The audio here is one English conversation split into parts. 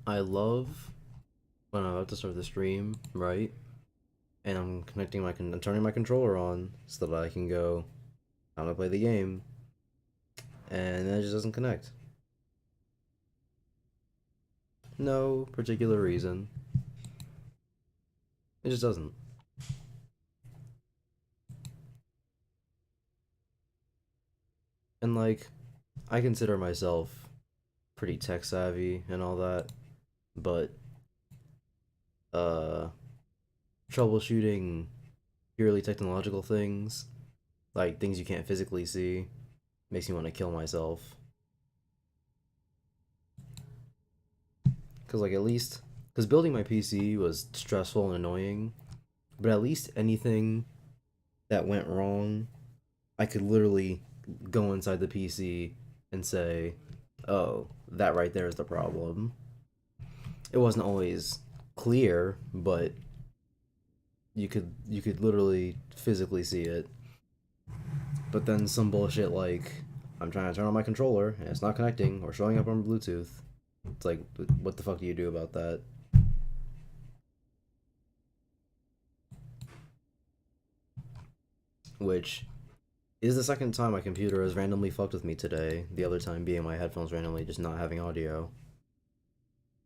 I love when I'm about to start the stream, right? And I'm turning my controller on so that I can go, I'm gonna play the game, and then it just doesn't connect. No particular reason. It just doesn't. And like, I consider myself pretty tech savvy and all that, but uh, troubleshooting purely technological things, like things you can't physically see, makes me want to kill myself. Cause like at least, cause building my PC was stressful and annoying, but at least anything that went wrong, I could literally go inside the PC and say, "Oh, that right there is the problem." It wasn't always clear, but you could literally physically see it. But then some bullshit like I'm trying to turn on my controller and it's not connecting or showing up on Bluetooth. It's like, what the fuck do you do about that? Which is the second time my computer has randomly fucked with me today. The other time being my headphones randomly just not having audio.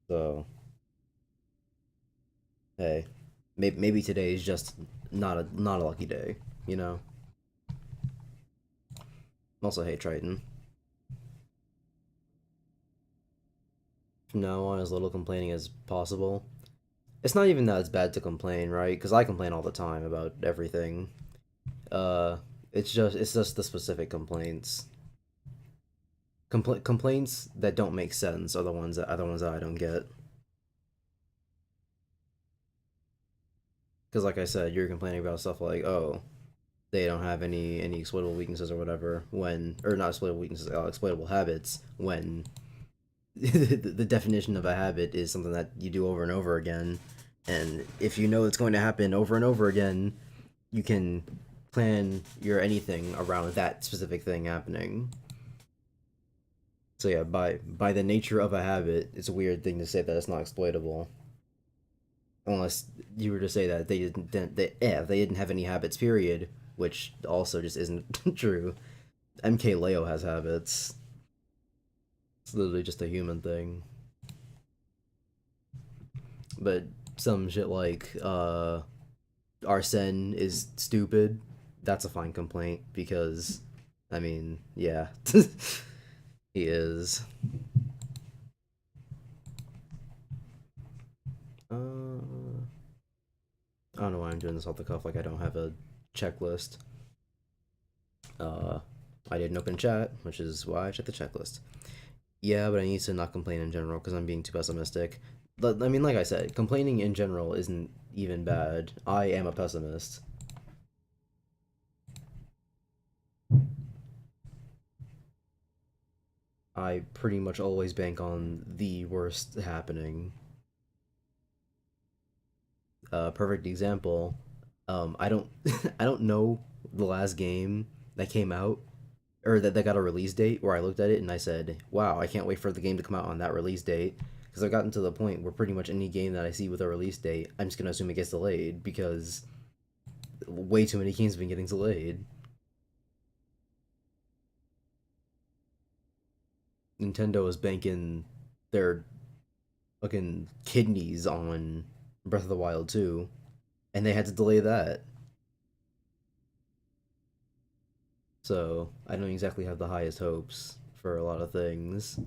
So, hey, maybe today is just not a lucky day, you know. Also, hey Triton. From now on, as little complaining as possible. It's not even that it's bad to complain, right? Because I complain all the time about everything. Uh, it's just the specific complaints. Complaints that don't make sense are the ones that I don't get. Because like I said, you're complaining about stuff like, oh, they don't have any exploitable weaknesses or whatever, when, or not exploitable weaknesses, exploitable habits, when the definition of a habit is something that you do over and over again, and if you know it's going to happen over and over again, you can plan your anything around that specific thing happening. So yeah, by the nature of a habit, it's a weird thing to say that it's not exploitable, unless you were to say that they didn't have any habits, period, which also just isn't true. MK Leo has habits. It's literally just a human thing. But some shit like Arsene is stupid, that's a fine complaint because I mean, yeah. He is. I don't know why I'm doing this off the cuff like I don't have a checklist. Uh I didn't open chat, which is why I checked the checklist. Yeah, but I need to not complain in general because I'm being too pessimistic. But I mean, like I said, complaining in general isn't even bad. I am a pessimist. I pretty much always bank on the worst happening. Perfect example. I don't, I don't know the last game that came out or that got a release date where I looked at it and I said, "Wow, I can't wait for the game to come out on that release date." Because I've gotten to the point where pretty much any game that I see with a release date, I'm just gonna assume it gets delayed because way too many games have been getting delayed. Nintendo is banking their fucking kidneys on Breath of the Wild 2, and they had to delay that. So I don't exactly have the highest hopes for a lot of things.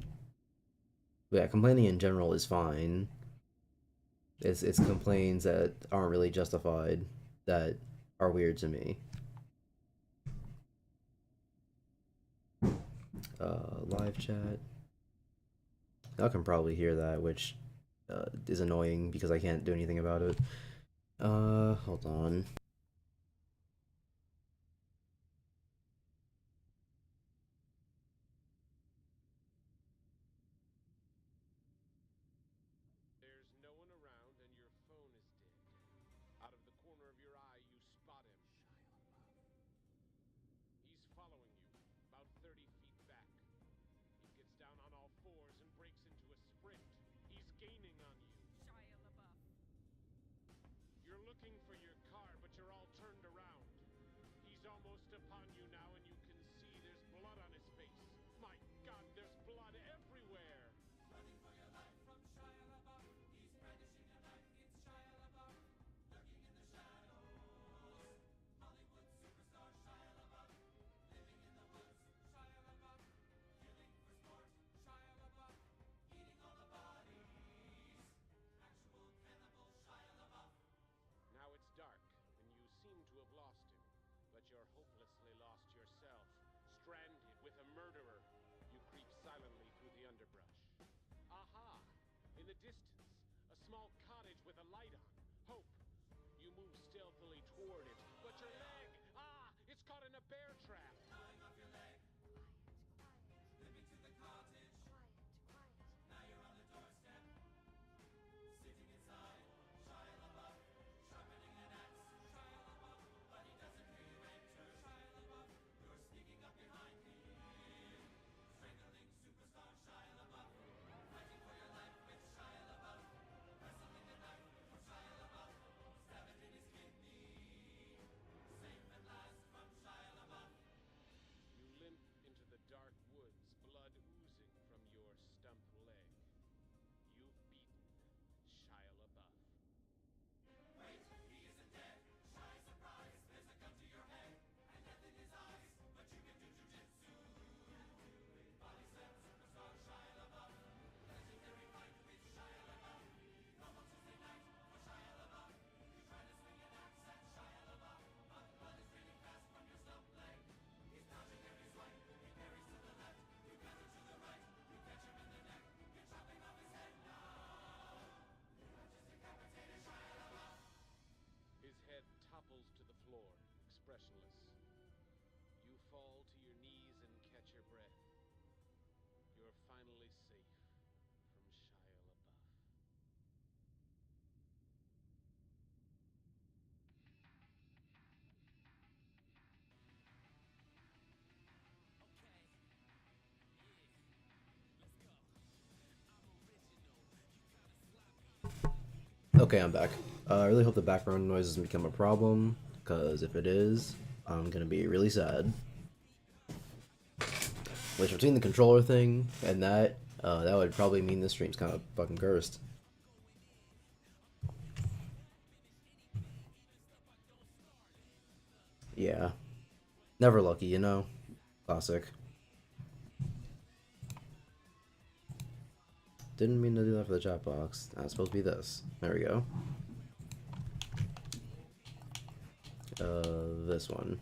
But yeah, complaining in general is fine. It's complaints that aren't really justified that are weird to me. Live chat. I can probably hear that, which is annoying because I can't do anything about it. Hold on. looking for your car, but you're all turned around. He's almost upon you now, and you can see there's blood on his face. My God, there's blood everywhere! Running for your life from Shia LaBeouf. He's brandishing a knife. It's Shia LaBeouf. Lurking in the shadows. Hollywood superstar Shia LaBeouf. Living in the woods, Shia LaBeouf. Killing for sport, Shia LaBeouf. Eating all the bodies. Actual cannibal Shia LaBeouf. Now it's dark, and you seem to have lost him. But you're hopelessly lost yourself. Stranded with a murderer. You creep silently through the underbrush. Aha! In the distance, a small cottage with a light on. Hope. You move stealthily toward it, but your leg! Ah! It's caught in a bear trap! Gnawing off your leg. Limping to the cottage. Now you're on the doorstep. Sitting inside, Shia LaBeouf. Sharpening an axe, Shia LaBeouf. But he doesn't hear you enter, Shia LaBeouf. You're sneaking up behind him. Strangling superstar Shia LaBeouf. Fighting for your life with Shia LaBeouf. Wrestling a knife for Shia LaBeouf. Stab it in his kidney. Safe at last from Shia LaBeouf. You limp into the dark woods, blood oozing from your stumped leg. You've beaten Shia LaBeouf. Wait, he isn't dead. Shy surprise, there's a gun to your head and death in his eyes, but you can do jujitsu. Body slam superstar Shia LaBeouf. Legendary fight with Shia LaBeouf. Normal Tuesday night for Shia LaBeouf. You try to swing an axe at Shia LaBeouf, but blood is draining fast from your stumped leg. He's dodging every swipe. He parries to the left. You gather to the right. You catch him in the neck. You're chopping off his head now. Just decapitated Shia LaBeouf. His head topples to the floor, expressionless. You fall to your knees and catch your breath. You're finally safe from Shia LaBeouf. Okay, I'm back. I really hope the background noise doesn't become a problem, because if it is, I'm gonna be really sad. Which, between the controller thing and that would probably mean this stream's kind of fucking cursed. Yeah. Never lucky, you know? Classic. Didn't mean to do that for the chat box. That's supposed to be this. There we go. This one.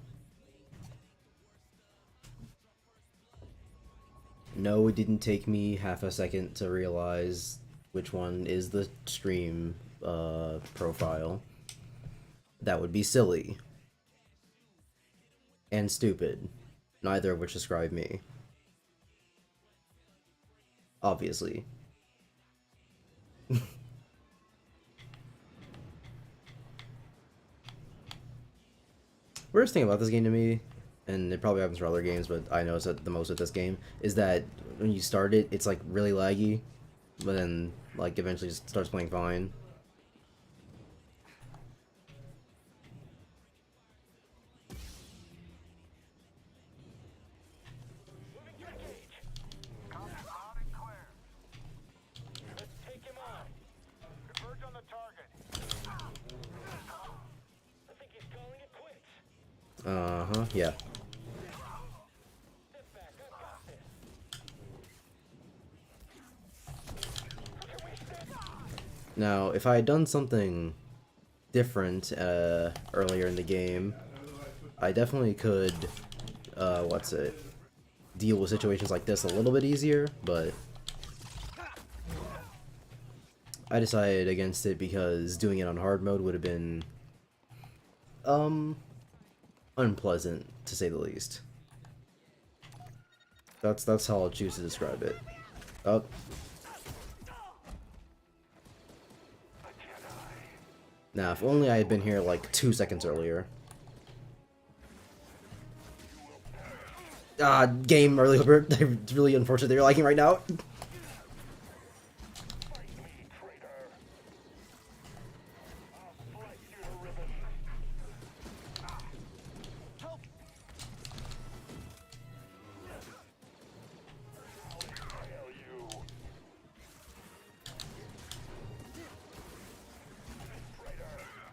No, it didn't take me half a second to realize which one is the stream profile. That would be silly. And stupid. Neither of which describe me. Obviously. Worst thing about this game to me, and it probably happens for other games, but I notice it the most with this game, is that when you start it, it's like really laggy, but then like eventually just starts playing fine. Let's take him on. Converge on the target. I think he's calling it quits. Uh-huh, yeah. Step back, I've got this. Now, if I had done something different earlier in the game, I definitely could, deal with situations like this a little bit easier, but I decided against it because doing it on hard mode would have been, unpleasant, to say the least. That's how I'll choose to describe it. Oh. Now, if only I had been here like 2 seconds earlier. Ah, game early Hooper. It's really unfortunate that you're liking right now.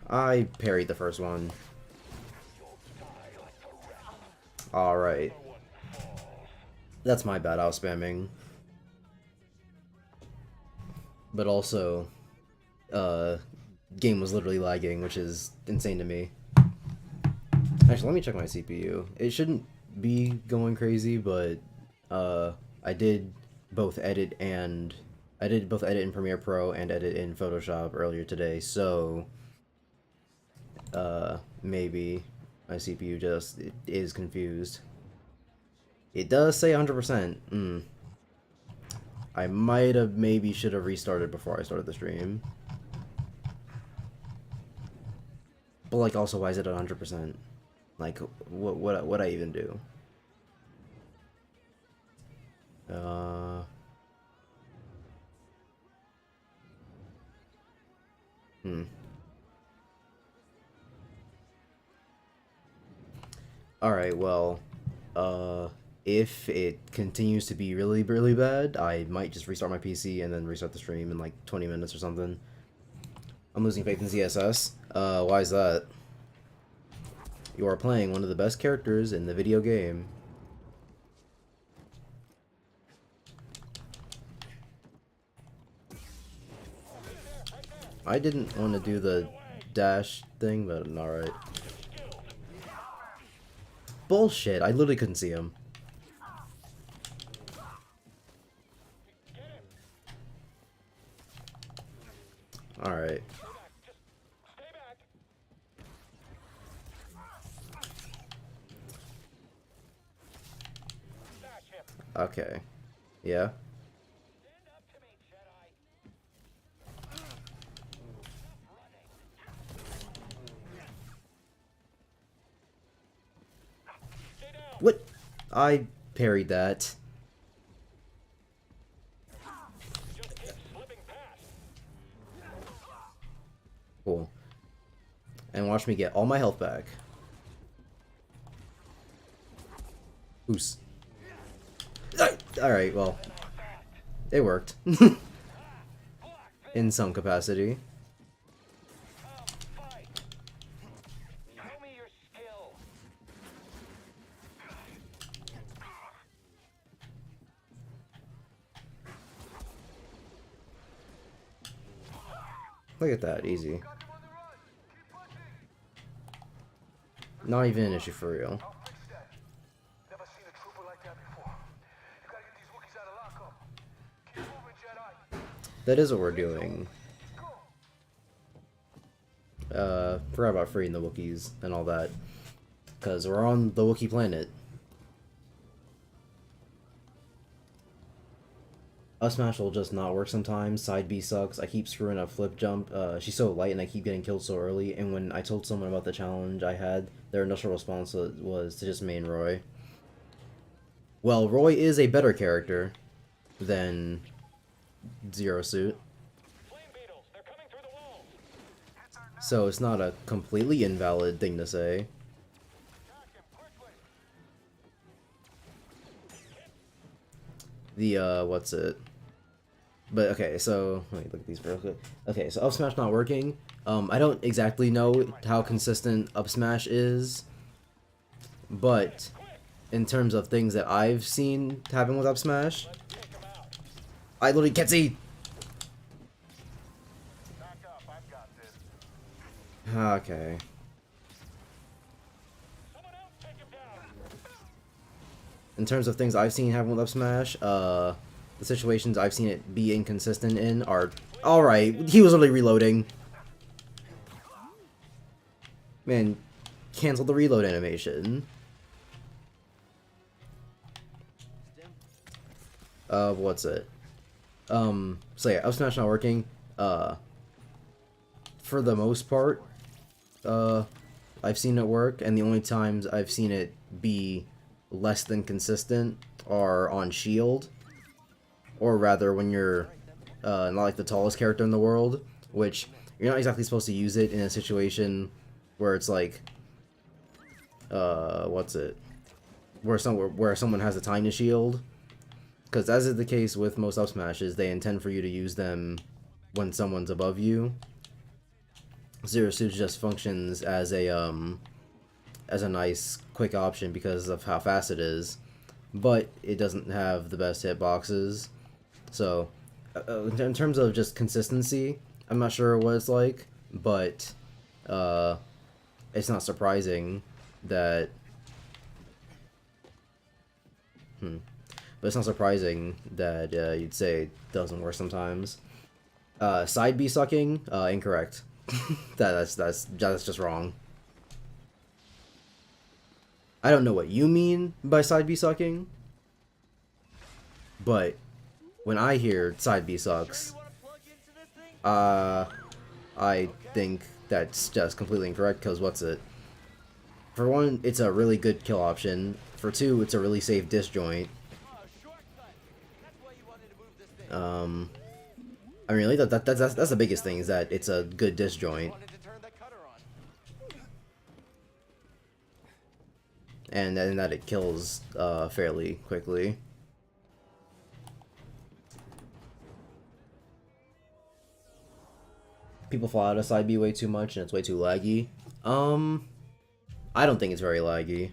I parried the first one. Alright. That's my bad, I was spamming. But also, game was literally lagging, which is insane to me. Actually, let me check my CPU. It shouldn't be going crazy, but I did both edit in Premiere Pro and edit in Photoshop earlier today, so maybe my CPU just is confused. It does say 100%. I might have should have restarted before I started the stream. But like, also, why is it at 100%? Like, what I even do? Alright, well, if it continues to be really, really bad, I might just restart my PC and then restart the stream in like 20 minutes or something. I'm losing faith in ZSS. Why is that? You are playing one of the best characters in the video game. I didn't want to do the dash thing, but alright. Bullshit, I literally couldn't see him. Alright. Okay. Yeah? What? I parried that. Cool. And watch me get all my health back. Oos. Alright, well. It worked. In some capacity. Look at that, easy. Not even an issue for real. That is what we're doing. Forgot about freeing the Wookiees and all that. Because we're on the Wookiee planet. Up smash will just not work sometimes. Side B sucks. I keep screwing up flip jump. She's so light and I keep getting killed so early. And when I told someone about the challenge I had, their initial response was to just main Roy. Well, Roy is a better character than Zero Suit. So it's not a completely invalid thing to say. The, what's it? But, okay, so, let me look at these real quick. Okay, so up smash not working. I don't exactly know how consistent up smash is, but in terms of things that I've seen happen with up smash, I literally can't see! Okay. In terms of things I've seen happen with up smash, the situations I've seen it be inconsistent in are... Alright, he was literally reloading. Man, cancel the reload animation. What's it? So yeah, up smash not working. For the most part, I've seen it work, and the only times I've seen it be less than consistent are on shield, or rather when you're not like the tallest character in the world, which you're not exactly supposed to use it in a situation where it's like what's it, where someone has the time to shield, because as is the case with most up smashes, they intend for you to use them when someone's above you. Zero Suit just functions as a nice quick option because of how fast it is, but it doesn't have the best hitboxes. So, in terms of just consistency, I'm not sure what it's like, but it's not surprising that. But it's not surprising that you'd say it doesn't work sometimes. Side B sucking, incorrect. That's just wrong. I don't know what you mean by side B sucking, but when I hear side B sucks, I think that's just completely incorrect, because what's it? For one, it's a really good kill option. For two, it's a really safe disjoint. I mean, really, that's the biggest thing, is that it's a good disjoint. And then that it kills fairly quickly. People fall out of side B way too much and it's way too laggy. I don't think it's very laggy.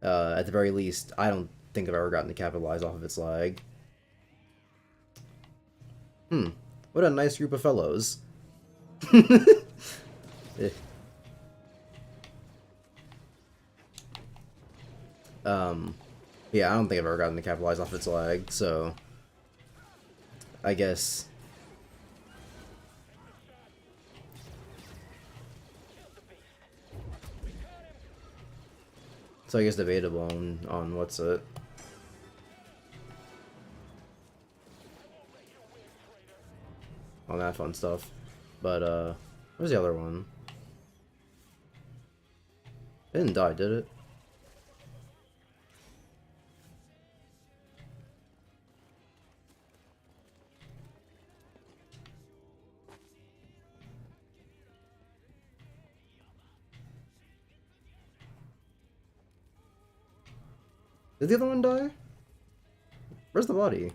At the very least, I don't think I've ever gotten to capitalize off of its lag. What a nice group of fellows. Yeah, I don't think I've ever gotten to capitalize off its lag, so I guess. So I guess debatable on what's it. On that fun stuff. But where's the other one? It didn't die, did it? Did the other one die? Where's the body?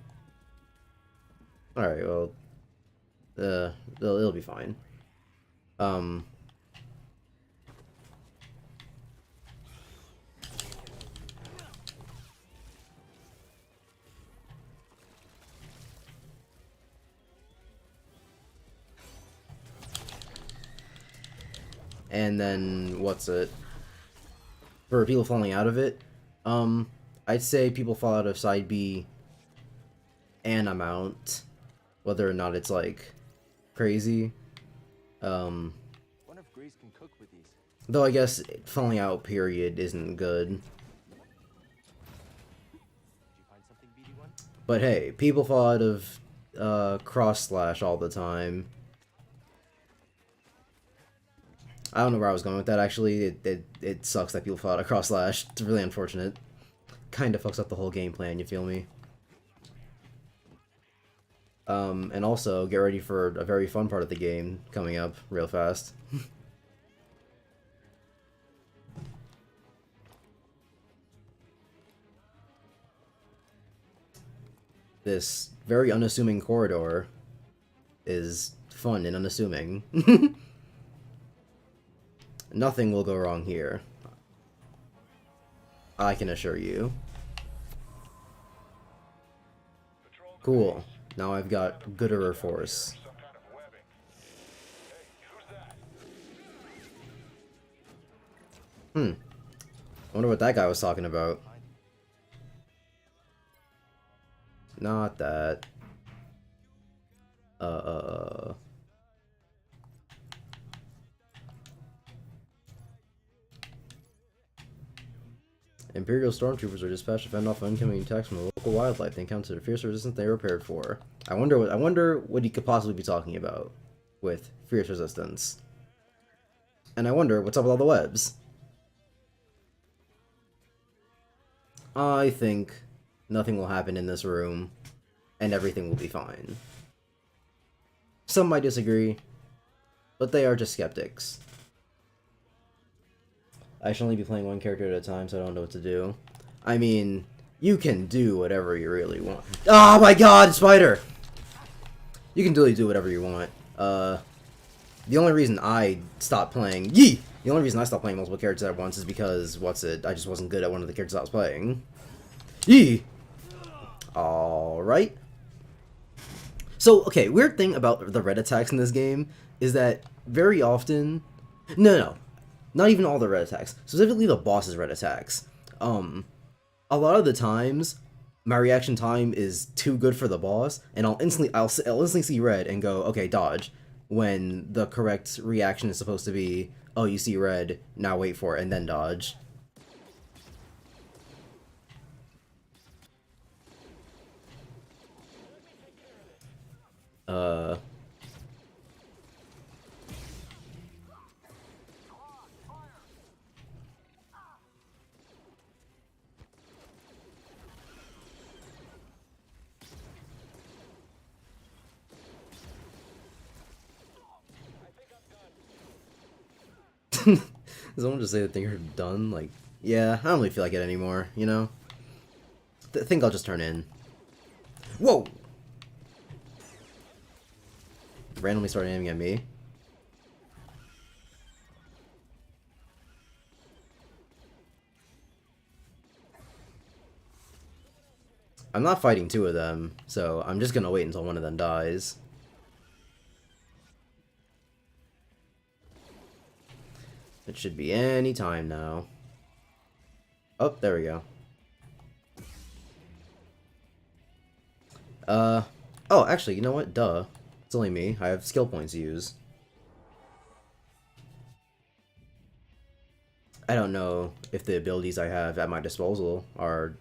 Alright, well, it'll be fine. And then, what's it? For people falling out of it, I'd say people fall out of side B an amount, whether or not it's like crazy. Wonder if Grease can cook with these. Though I guess falling out period isn't good. Did you find something, BD1? But hey, people fall out of cross slash all the time. I don't know where I was going with that, actually. It sucks that people fall out of cross slash. It's really unfortunate. Kinda fucks up the whole game plan, you feel me? And also, get ready for a very fun part of the game coming up real fast. This very unassuming corridor is fun and unassuming. Nothing will go wrong here, I can assure you. Cool. Now I've got Gooderer Force. I wonder what that guy was talking about. Not that. Imperial stormtroopers are dispatched to fend off incoming attacks from the local wildlife. They encountered a fierce resistance they were prepared for. I wonder what he could possibly be talking about with fierce resistance. And I wonder what's up with all the webs. I think nothing will happen in this room, and everything will be fine. Some might disagree, but they are just skeptics. I should only be playing one character at a time, so I don't know what to do. I mean, you can do whatever you really want. Oh my god, spider! You can really do whatever you want. The only reason I stopped playing Yee! The only reason I stopped playing multiple characters at once is because I just wasn't good at one of the characters I was playing. Yee! Alright. So, okay, weird thing about the red attacks in this game is that very often... No. Not even all the red attacks. Specifically the boss's red attacks. A lot of the times, my reaction time is too good for the boss, and I'll instantly see red and go, okay, dodge, when the correct reaction is supposed to be, oh, you see red, now wait for it, and then dodge. Does someone just say that they're done? Like, yeah, I don't really feel like it anymore, you know? I think I'll just turn in. Whoa! Randomly start aiming at me. I'm not fighting two of them, so I'm just gonna wait until one of them dies. It should be any time now. Oh, there we go. Oh, actually, you know what? Duh. It's only me. I have skill points to use. I don't know if the abilities I have at my disposal are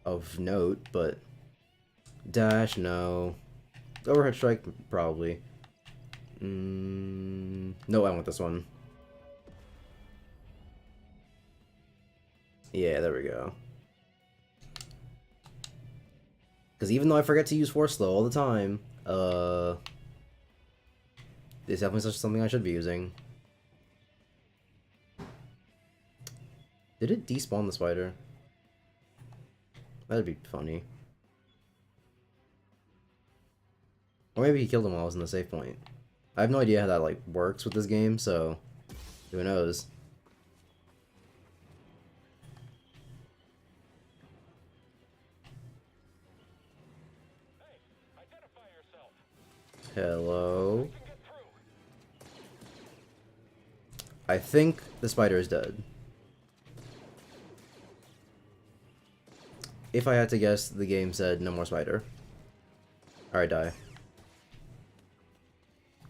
of note, but... Dash, no. Overhead strike, probably. No, I want this one. Yeah, there we go. Because even though I forget to use Force Slow all the time, it's definitely something I should be using. Did it despawn the spider? That'd be funny. Or maybe he killed him while I was in the save point. I have no idea how that, like, works with this game, so... Who knows? Hello? I think the spider is dead. If I had to guess, the game said no more spider. Alright, die.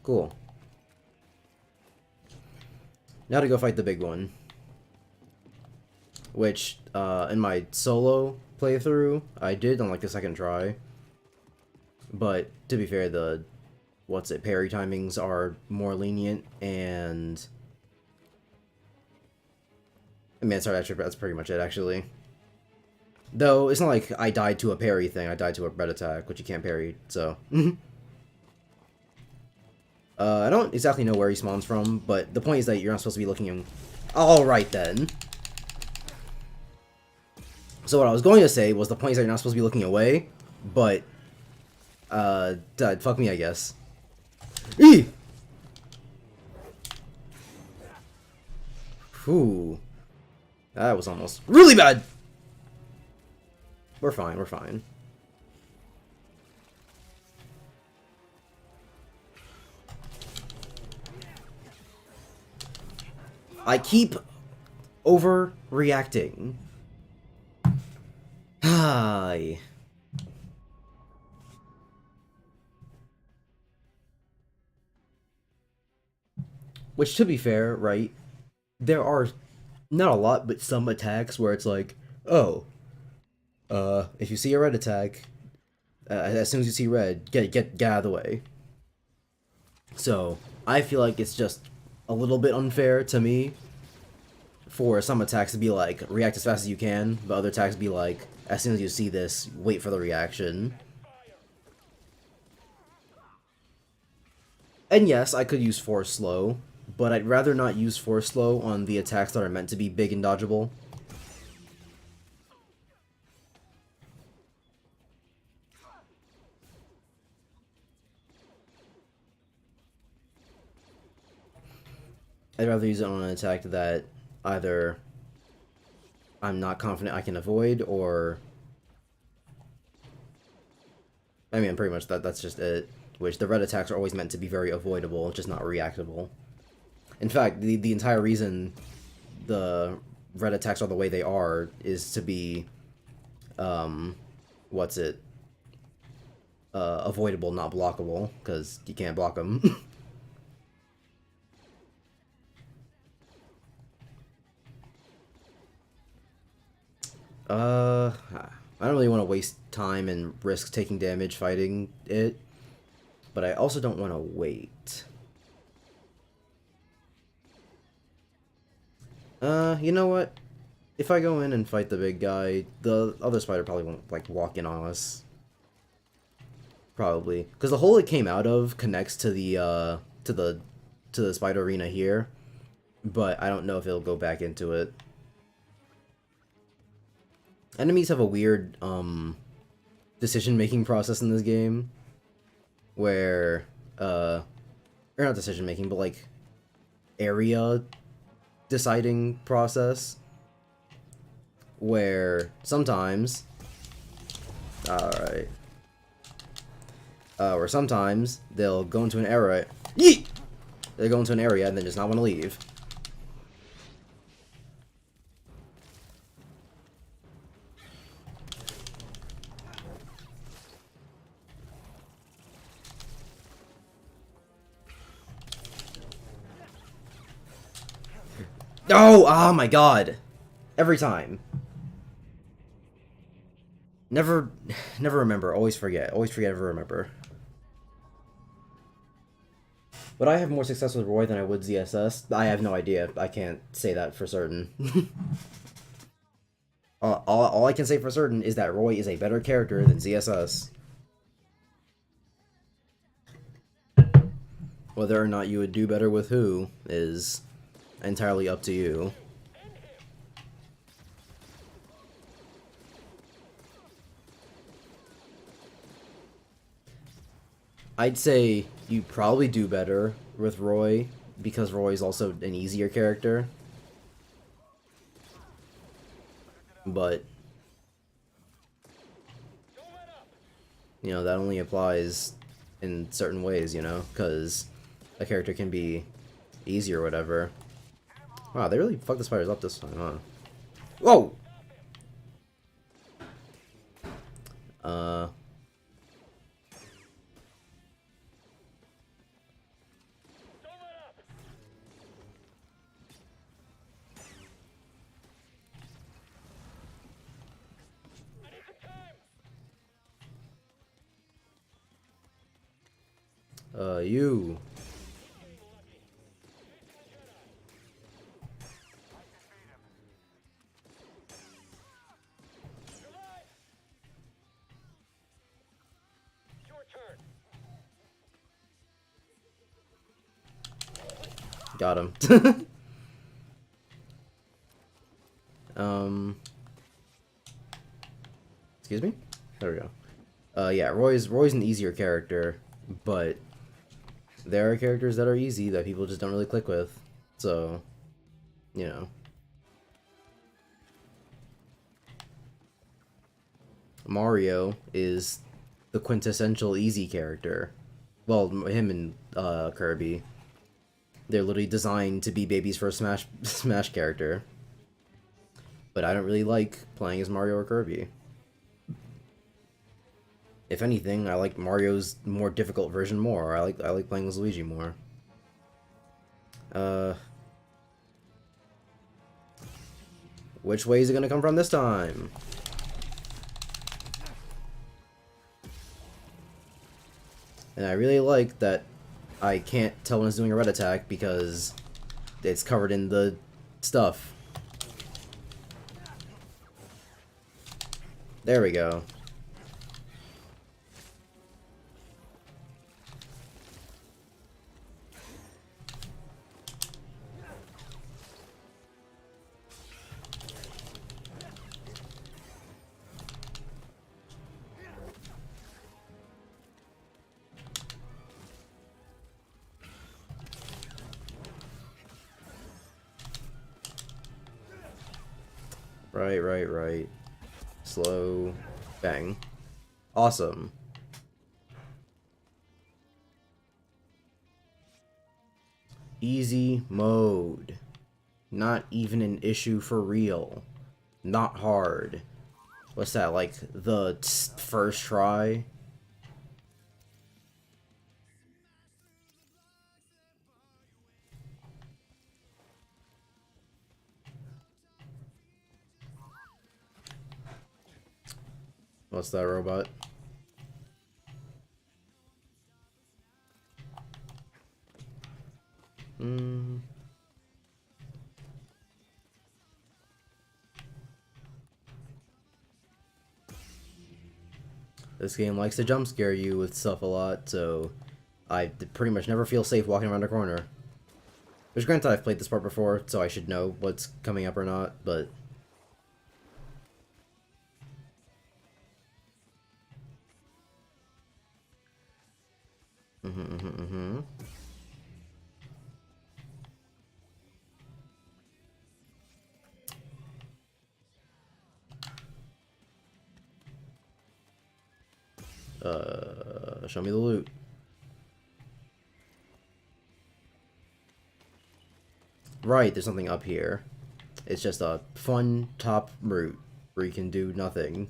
Cool. Now to go fight the big one. Which, in my solo playthrough, I did on like the second try. But, to be fair, the... parry timings are more lenient, and... I mean, sorry, that's pretty much it, actually. Though, it's not like I died to a parry thing, I died to a red attack, which you can't parry, so... I don't exactly know where he spawns from, but the point is that you're not supposed to be looking in... Alright, then. So what I was going to say was the point is that you're not supposed to be looking away, but... fuck me, I guess. Eee! Whew. That was almost really bad! We're fine, we're fine. I keep overreacting. Hi. Which, to be fair, right, there are not a lot, but some attacks where it's like, oh, if you see a red attack, as soon as you see red, get out of the way. So, I feel like it's just a little bit unfair to me for some attacks to be like, react as fast as you can, but other attacks be like, as soon as you see this, wait for the reaction. And yes, I could use Force Slow, but I'd rather not use Force Slow on the attacks that are meant to be big and dodgeable. I'd rather use it on an attack that either I'm not confident I can avoid, or I mean, pretty much that's just it. Which the red attacks are always meant to be very avoidable, just not reactable. In fact, the entire reason the red attacks are the way they are is to be, what's it? Avoidable, not blockable, because you can't block them. I don't really want to waste time and risk taking damage fighting it, but I also don't want to wait. You know what? If I go in and fight the big guy, the other spider probably won't, like, walk in on us. Probably. Because the hole it came out of connects to the, to the spider arena here, but I don't know if it'll go back into it. Enemies have a weird, decision-making process in this game, where, or not decision-making, but, like, area deciding process, where sometimes, alright, where sometimes they'll go into an area, yeet! They go into an area and then just not want to leave. Oh my god! Every time. Never remember, always forget, never remember. Would I have more success with Roy than I would ZSS? I have no idea, I can't say that for certain. All I can say for certain is that Roy is a better character than ZSS. Whether or not you would do better with who is entirely up to you. I'd say you probably do better with Roy, because Roy is also an easier character. But, you know, that only applies in certain ways, you know, because a character can be easy or whatever. Wow, they really fucked the spiders up this time, huh? Whoa! You. Got him. Excuse me? There we go. Yeah, Roy's an easier character, but there are characters that are easy that people just don't really click with. So, you know. Mario is the quintessential easy character. Well, him and Kirby. They're literally designed to be babies for a Smash character. But I don't really like playing as Mario or Kirby. If anything, I like Mario's more difficult version more. I like playing as Luigi more. Which way is it gonna come from this time? And I really like that I can't tell when it's doing a red attack because it's covered in the stuff. There we go. Right, right, right. Slow. Bang. Awesome. Easy mode. Not even an issue for real. Not hard. What's that, like the first try? What's that, robot? Hmm. This game likes to jump scare you with stuff a lot, so I pretty much never feel safe walking around a corner. Which, granted, I've played this part before, so I should know what's coming up or not, but... Show me the loot. Right, there's something up here. It's just a fun top route where you can do nothing.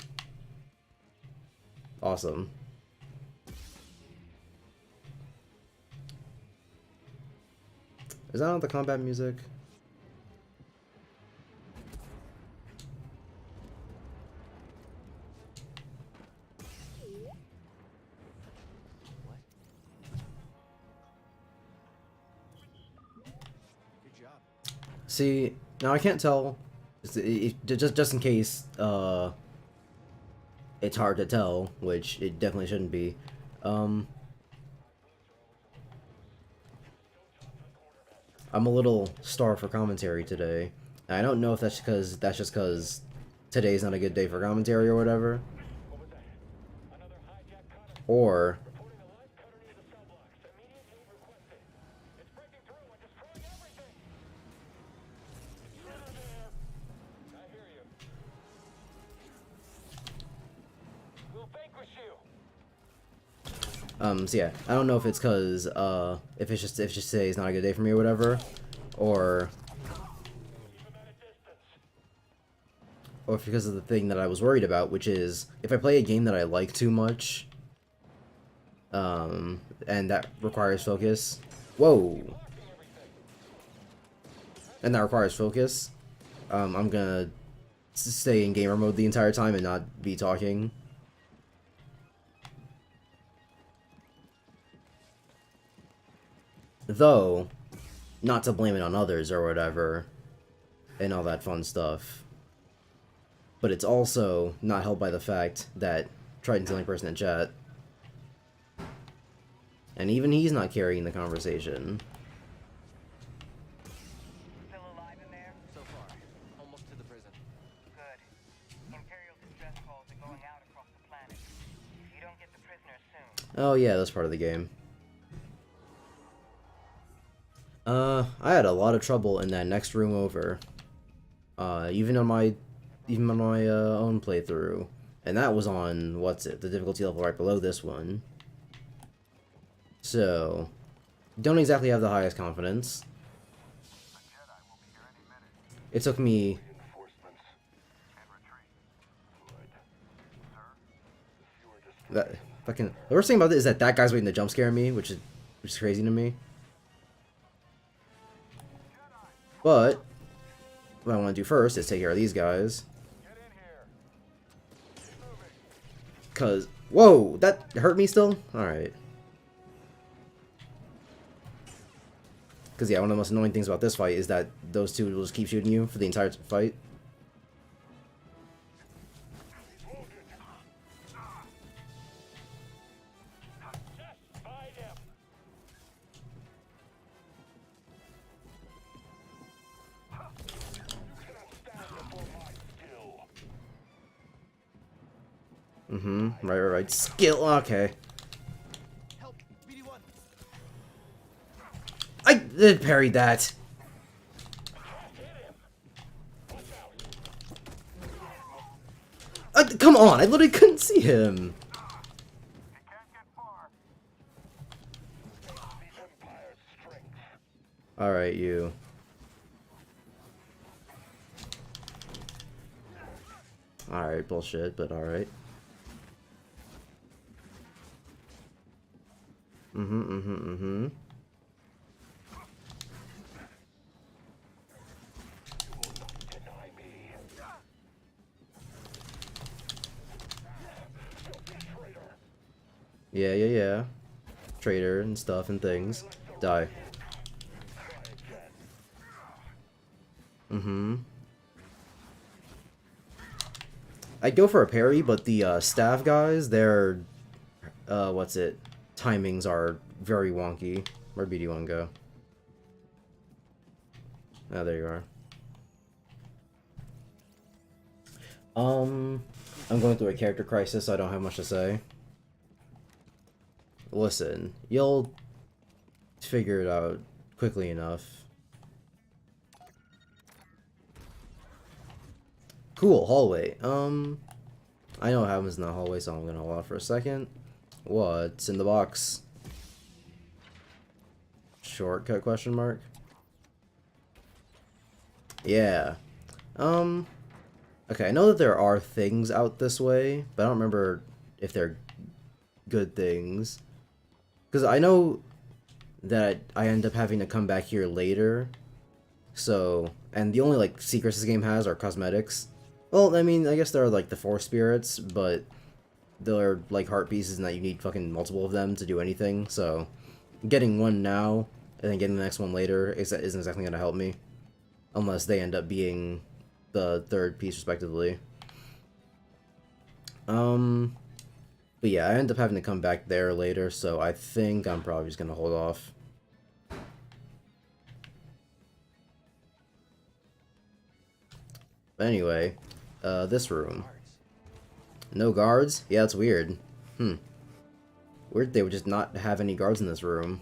Awesome. Is that not the combat music? Good job. See, now I can't tell. Just in case, it's hard to tell, which it definitely shouldn't be. I'm a little starved for commentary today. I don't know if that's just because today's not a good day for commentary or whatever, or so yeah, I don't know if it's because if it's just today's not a good day for me or whatever, or if because of the thing that I was worried about, which is if I play a game that I like too much, and that requires focus. Whoa. And that requires focus. I'm gonna stay in gamer mode the entire time and not be talking. Though, not to blame it on others or whatever, and all that fun stuff. But it's also not helped by the fact that Triton's the only person in chat. And even he's not carrying the conversation. Still alive in there? So far, almost to the prison. Good. Imperial distress calls are going out across the planet. If you don't get the prisoners soon... Oh yeah, that's part of the game. I had a lot of trouble in that next room over. Even on my own playthrough. And that was on, what's it, the difficulty level right below this one. So, don't exactly have the highest confidence. It took me... The worst thing about it is that guy's waiting to jump scare me, which is crazy to me. But what I want to do first is take care of these guys. Cause whoa, that hurt me still? Alright. Cause yeah, one of the most annoying things about this fight is that those two will just keep shooting you for the entire fight. Right. Skill, okay. Help! BD1! I parried that. Come on, I literally couldn't see him. You can't get far. Alright, you. Alright, bullshit, but alright. Mm-hmm. Yeah. Traitor and stuff and things. Die. I'd go for a parry, but the staff guys, their timings are very wonky. Where do you want to go? Oh, there you are. I'm going through a character crisis, so I don't have much to say. Listen, you'll figure it out quickly enough. Cool, hallway. I know what happens in the hallway, so I'm gonna hold off for a second. What's in the box? Shortcut question mark? Yeah. Okay, I know that there are things out this way, but I don't remember if they're good things. Because I know that I end up having to come back here later. So, and the only, like, secrets this game has are cosmetics. Well, I mean, I guess there are, like, the 4 spirits, but they're, like, heart pieces and that you need fucking multiple of them to do anything. So, getting one now, and then getting the next one later isn't exactly going to help me. Unless they end up being the 3rd piece, respectively. But yeah, I end up having to come back there later, so I think I'm probably just gonna hold off. But anyway, this room. No guards? Yeah, that's weird. Weird they would just not have any guards in this room.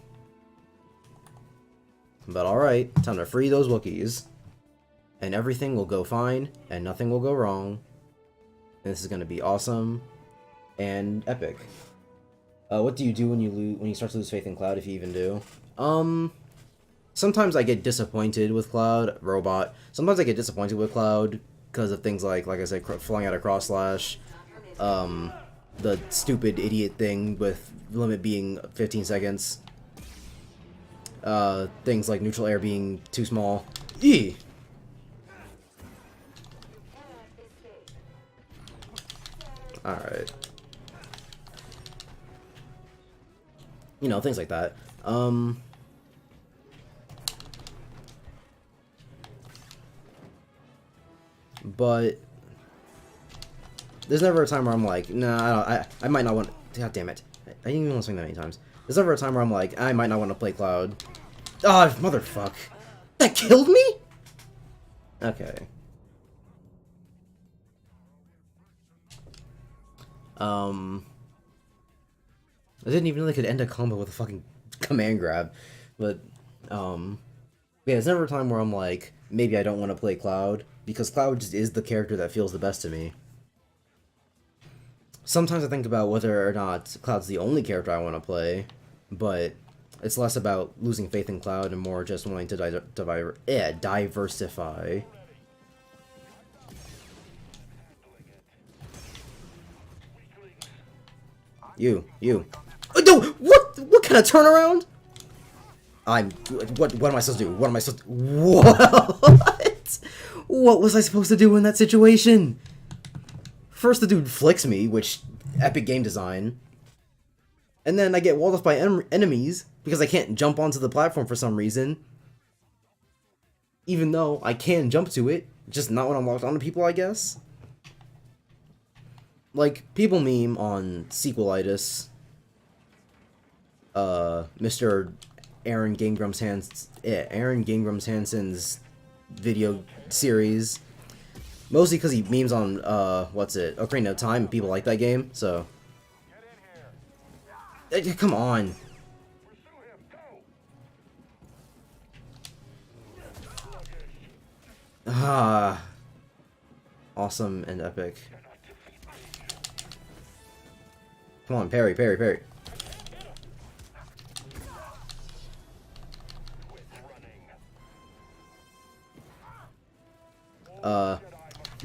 But alright, time to free those Wookiees. And everything will go fine, and nothing will go wrong. And this is gonna be awesome and epic. What do you do when you start to lose faith in Cloud, if you even do? Sometimes I get disappointed with Cloud, Robot. Sometimes I get disappointed with Cloud because of things like I said, flying out of cross slash, the stupid idiot thing with limit being 15 seconds, things like neutral air being too small. Eee! Alright. You know, things like that. But there's never a time where I'm like, nah, I might not want. God damn it! I didn't even want to swing that many times. There's never a time where I'm like, I might not want to play Cloud. Ah, oh, motherfuck! That killed me. Okay. I didn't even know they could end a combo with a fucking command grab, but yeah, there's never a time where I'm like, maybe I don't want to play Cloud, because Cloud just is the character that feels the best to me. Sometimes I think about whether or not Cloud's the only character I want to play, but it's less about losing faith in Cloud and more just wanting to diversify. You. No! What kind of turnaround? What am I supposed to do? What am I supposed to... What? What was I supposed to do in that situation? First the dude flicks me, which... Epic game design. And then I get walled off by enemies, because I can't jump onto the platform for some reason. Even though I can jump to it, just not when I'm locked onto people, I guess. Like, people meme on Sequelitis, Mr. Aaron Gangrams Hansen's video series, mostly because he memes on, Ocarina of Time, and people like that game, so... Come on! Ah... Awesome and epic. Come on, parry, parry, parry.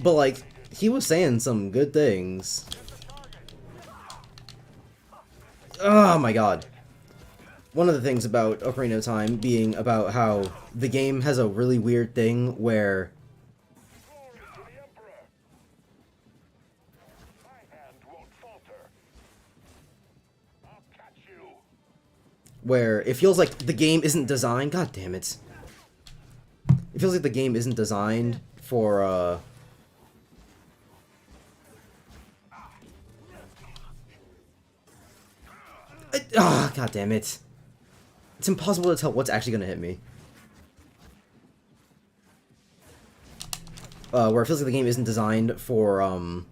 But like, he was saying some good things. Oh my god. One of the things about Ocarina of Time being about how the game has a really weird thing where Glory to the Emperor! My hand won't falter. I'll catch you. it feels like the game isn't designed. God damn it. It feels like the game isn't designed for god damn it. It's impossible to tell what's actually gonna hit me. Where it feels like the game isn't designed for,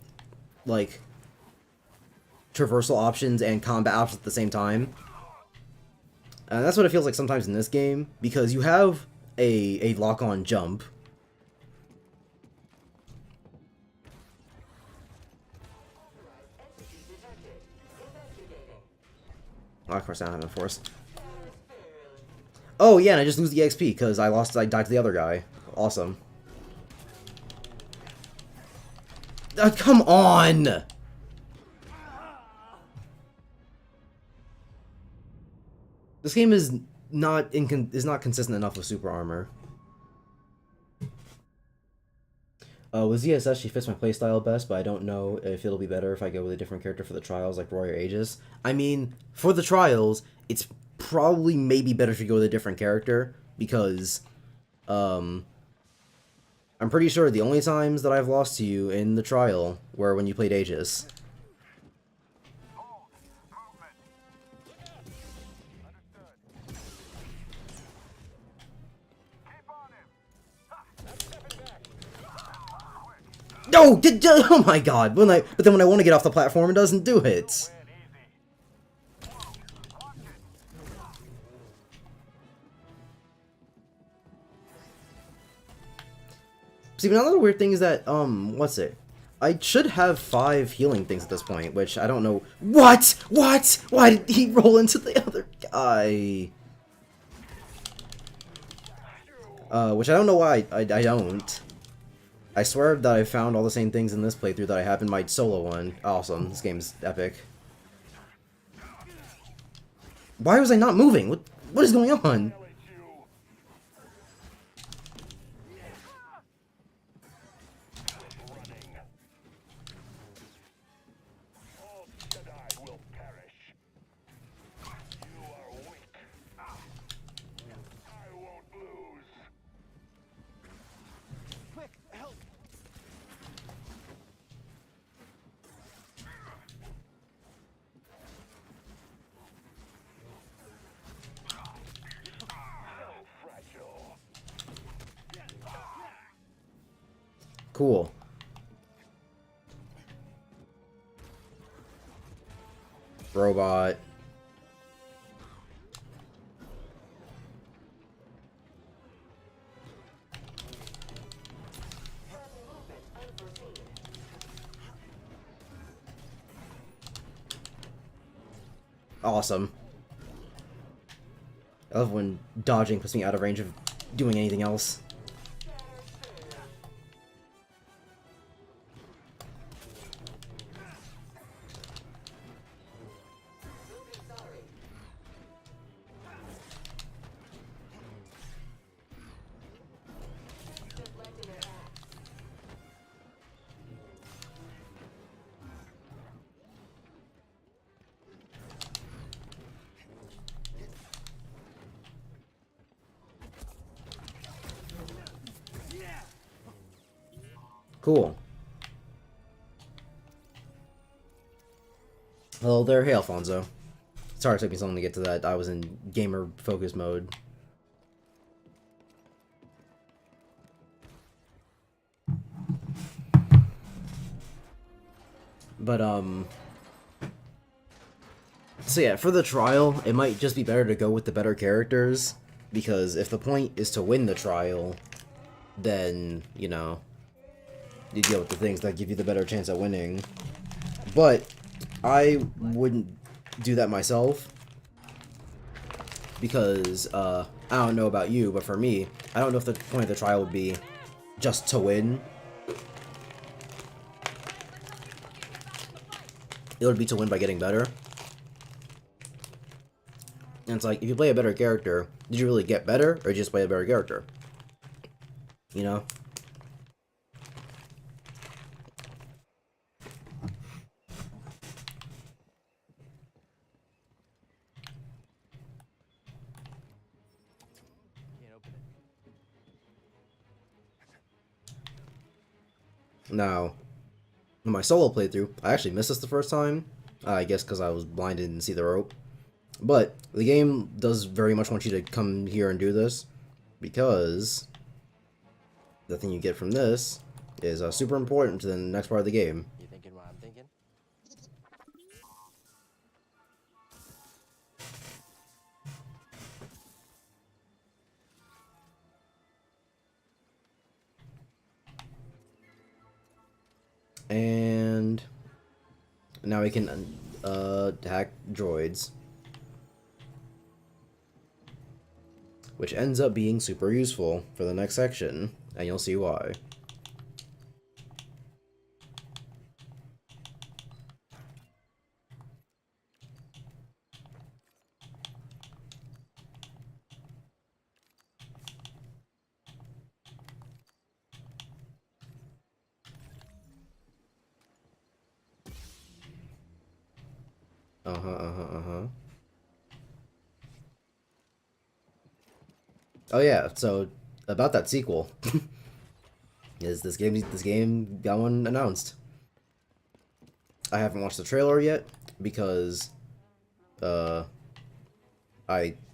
like, traversal options and combat options at the same time. And that's what it feels like sometimes in this game, because you have a lock-on jump. Oh, of course I don't have enough force. Oh yeah, and I just lose the XP because I died to the other guy. Awesome. Come on! This game is not consistent enough with super armor. With ZSS, she fits my playstyle best, but I don't know if it'll be better if I go with a different character for the trials, like Warrior Aegis. I mean, for the trials, it's probably maybe better if you go with a different character, because, I'm pretty sure the only times that I've lost to you in the trial were when you played Aegis. Hold. Movement. Understood. Keep on him. Ha! I'm stepping back. No! Oh my god! But then when I want to get off the platform, it doesn't do it! Win easy. Watch it. See, but another weird thing is that, what's it? I should have 5 healing things at this point, which I don't know. What? What? Why did he roll into the other guy? Which I don't know why I don't. I swear that I found all the same things in this playthrough that I have in my solo one. Awesome. This game's epic. Why was I not moving? What is going on? Annihilate you. Running. All Jedi will perish. You are weak. I won't lose. Quick, help! So fragile. Cool. Robot. Awesome. I love when dodging puts me out of range of doing anything else. Cool. Hello there, hey Alfonso. Sorry it took me so long to get to that. I was in gamer focus mode. But, so yeah, for the trial, it might just be better to go with the better characters, because if the point is to win the trial, then, you know, you deal with the things that give you the better chance at winning. But I wouldn't do that myself because I don't know about you, but for me, I don't know if the point of the trial would be just to win. It would be to win by getting better. And it's like, if you play a better character, did you really get better, or did you just play a better character? You know? Can't open it. Now, in my solo playthrough, I actually missed this the first time. I guess because I was blinded and didn't see the rope. But the game does very much want you to come here and do this, because the thing you get from this is super important to the next part of the game. You thinking what I'm thinking? And now we can hack droids, which ends up being super useful for the next section, and you'll see why. Oh yeah, so about that sequel, is this game got one announced. I haven't watched the trailer yet because I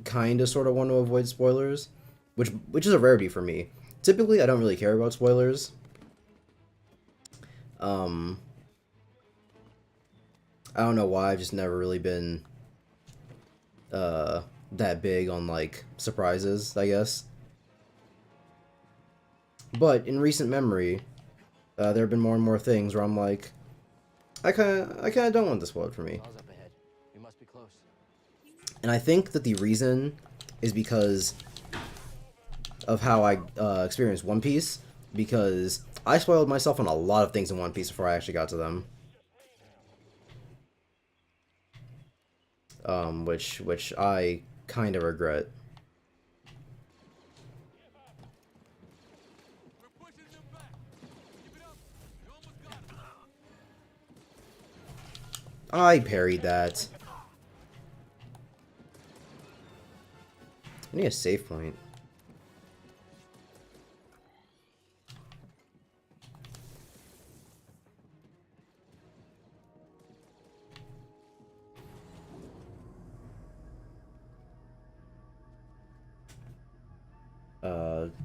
kind of sort of want to avoid spoilers, which is a rarity for me. Typically, I don't really care about spoilers. I don't know why. I've just never really been that big on like surprises, I guess. But in recent memory, there have been more and more things where I'm like, I kind of don't want this spoiled for me. Miles up ahead. We must be close. And I think that the reason is because of how I experienced One Piece, because I spoiled myself on a lot of things in One Piece before I actually got to them. Which I kind of regret. We're pushing them back. Keep it up. We almost got them. I parried that. I need a save point.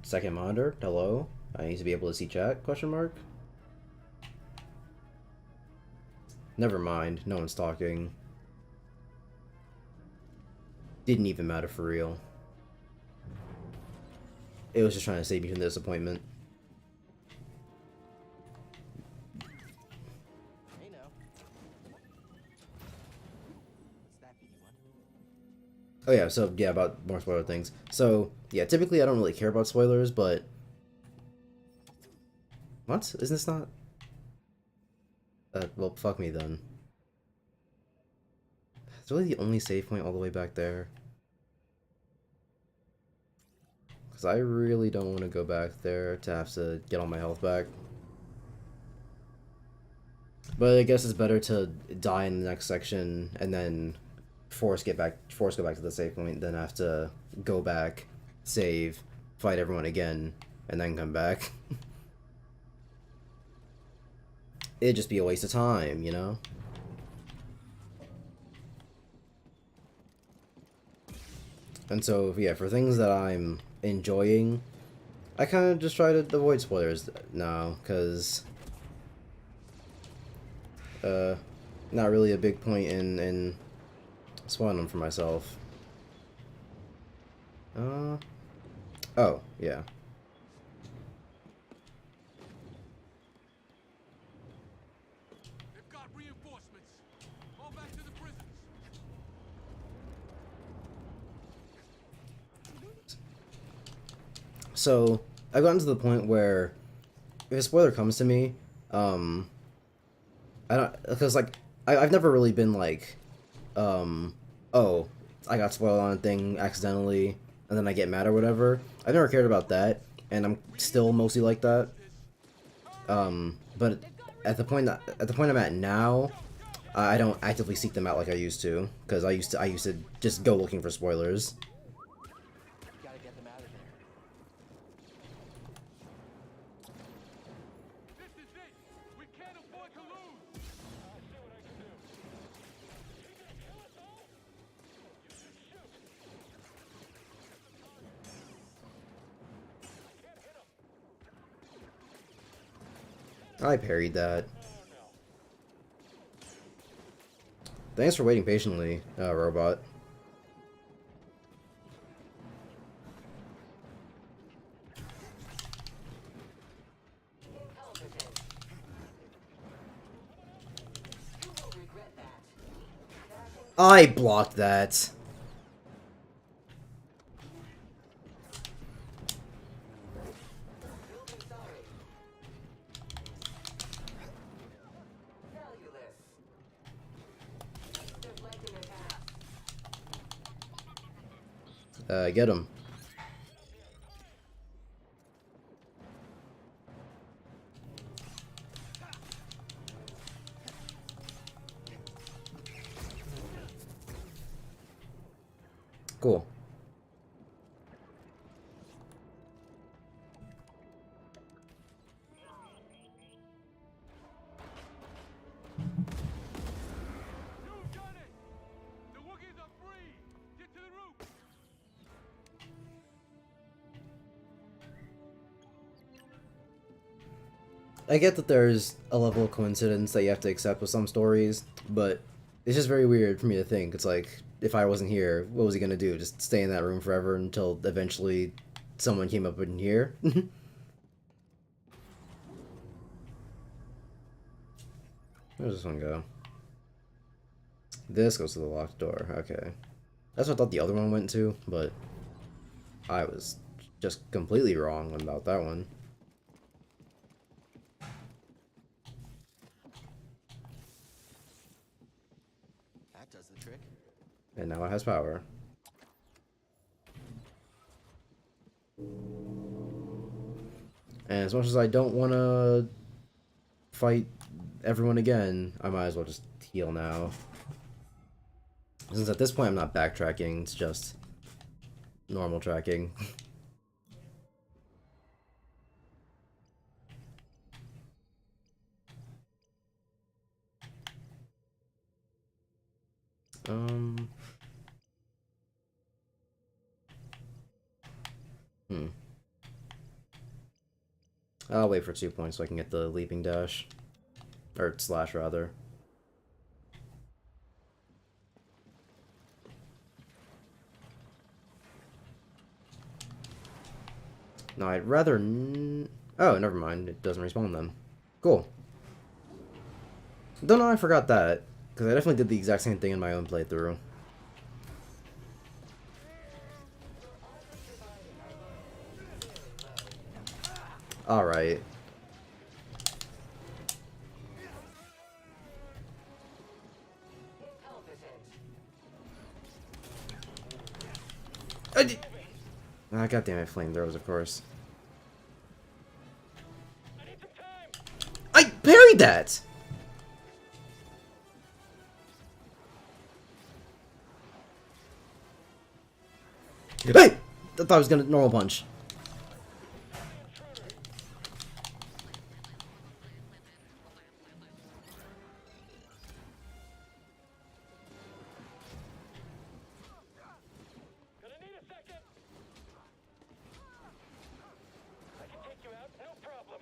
Second monitor, hello? I need to be able to see chat, question mark? Never mind, no one's talking. Didn't even matter for real. It was just trying to save me from the disappointment. Hey now. What's that, BD1? Oh yeah, so yeah, about more spoiler things. So yeah, typically I don't really care about spoilers, but what? Isn't this not? Well, fuck me then. It's really the only save point all the way back there. Because I really don't want to go back there to have to get all my health back. But I guess it's better to die in the next section and then force go back to the save point than have to go back, save, fight everyone again, and then come back. It'd just be a waste of time, you know? And so, yeah, for things that I'm enjoying, I kind of just try to avoid spoilers now, because not really a big point in spoiling them for myself. Oh, yeah. They've got reinforcements. So I've gotten to the point where if a spoiler comes to me, um, I don't because like I've never really been like, oh, I got spoiled on a thing accidentally and then I get mad or whatever. I've never cared about that, and I'm still mostly like that. But at the point I'm at now, I don't actively seek them out like I used to, because I used to just go looking for spoilers. Gotta get them out of there. This is it! We can't afford to lose! I'll see what I can do. You gonna kill us all? You should shoot! I can't hit him! I parried that. Oh no. Thanks for waiting patiently, robot. I blocked that. Get him. Cool. You've done it! The Wookiees are free! Get to the roof! I get that there's a level of coincidence that you have to accept with some stories, but it's just very weird for me to think. It's like, if I wasn't here, what was he gonna do? Just stay in that room forever until eventually someone came up in here? Where does this one go? This goes to the locked door. Okay. That's what I thought the other one went to, but I was just completely wrong about that one. That does the trick. And now it has power. And as much as I don't want to fight everyone again, I might as well just heal now. Since at this point I'm not backtracking, it's just normal tracking. Um... I'll wait for 2 points so I can get the leaping dash. Or slash, rather. No, I'd rather oh, never mind. It doesn't respawn them. Cool. Don't know, I forgot that. Because I definitely did the exact same thing in my own playthrough. Alright. Ah, goddammit, flamethrowers, of course. I parried that! Hey! I thought I was gonna normal punch. Gonna need a second! I can take you out, no problem.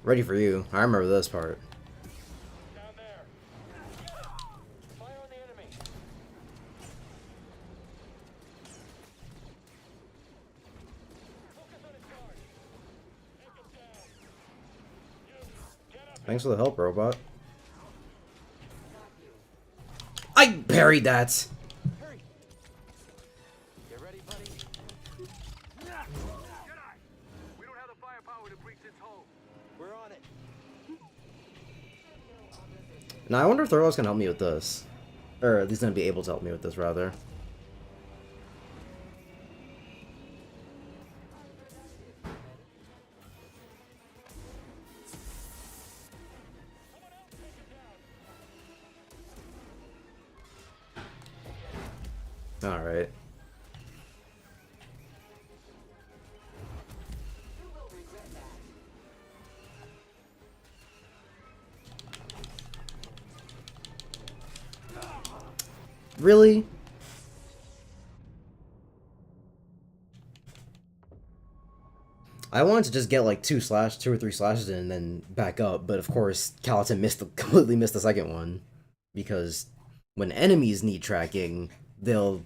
Ready for you. I remember this part. Down there. Fire on the enemy. Focus on his Thanks for the help, robot. I parried that! Hurry! You ready, buddy? Jedi! We don't have the firepower to breach this hole. We're on it. Now, I wonder if Thorlos can help me with this. Or at least gonna be able to help me with this, rather. Alright. Really? I wanted to just get like two or three slashes in and then back up, but of course Calatin completely missed the second one. Because when enemies need tracking, they'll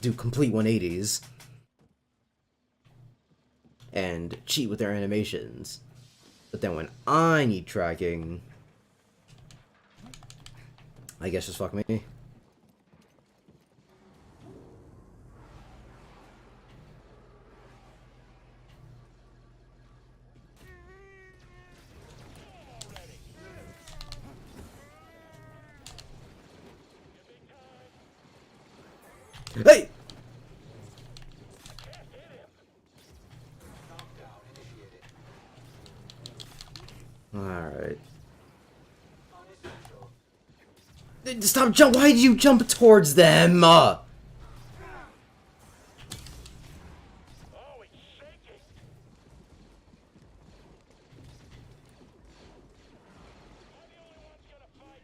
do complete 180s and cheat with their animations. But then when I need tracking, I guess just fuck me. Hey! Alright. Stop jump! Why did you jump towards them? Oh, it's shaking. Am I the only one's gonna fight?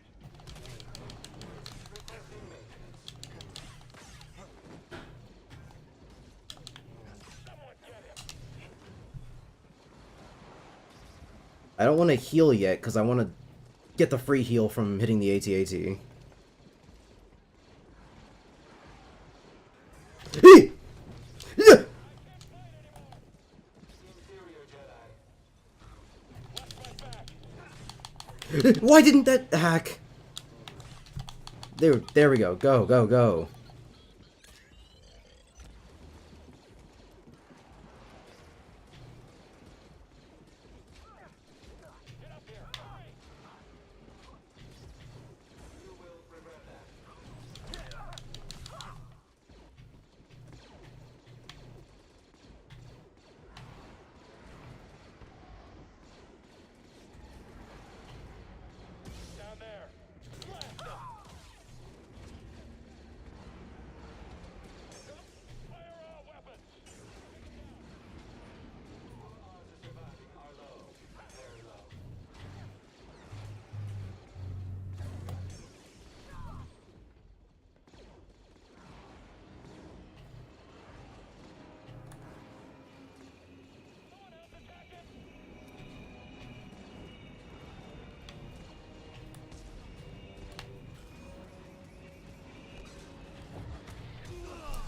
Someone get him. I don't want to heal yet, because I want to get the free heal from hitting the AT-AT. Hey! Yeah! Why didn't that hack? There we go. Go, go, go. Down there. Blast him. Fire all weapons. Someone else attacking.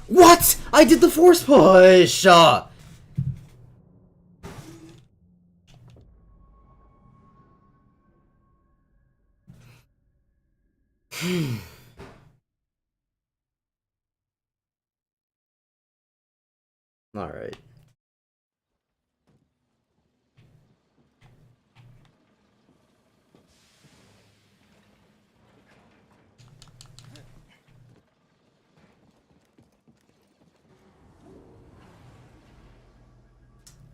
What? I did the force push! Alright.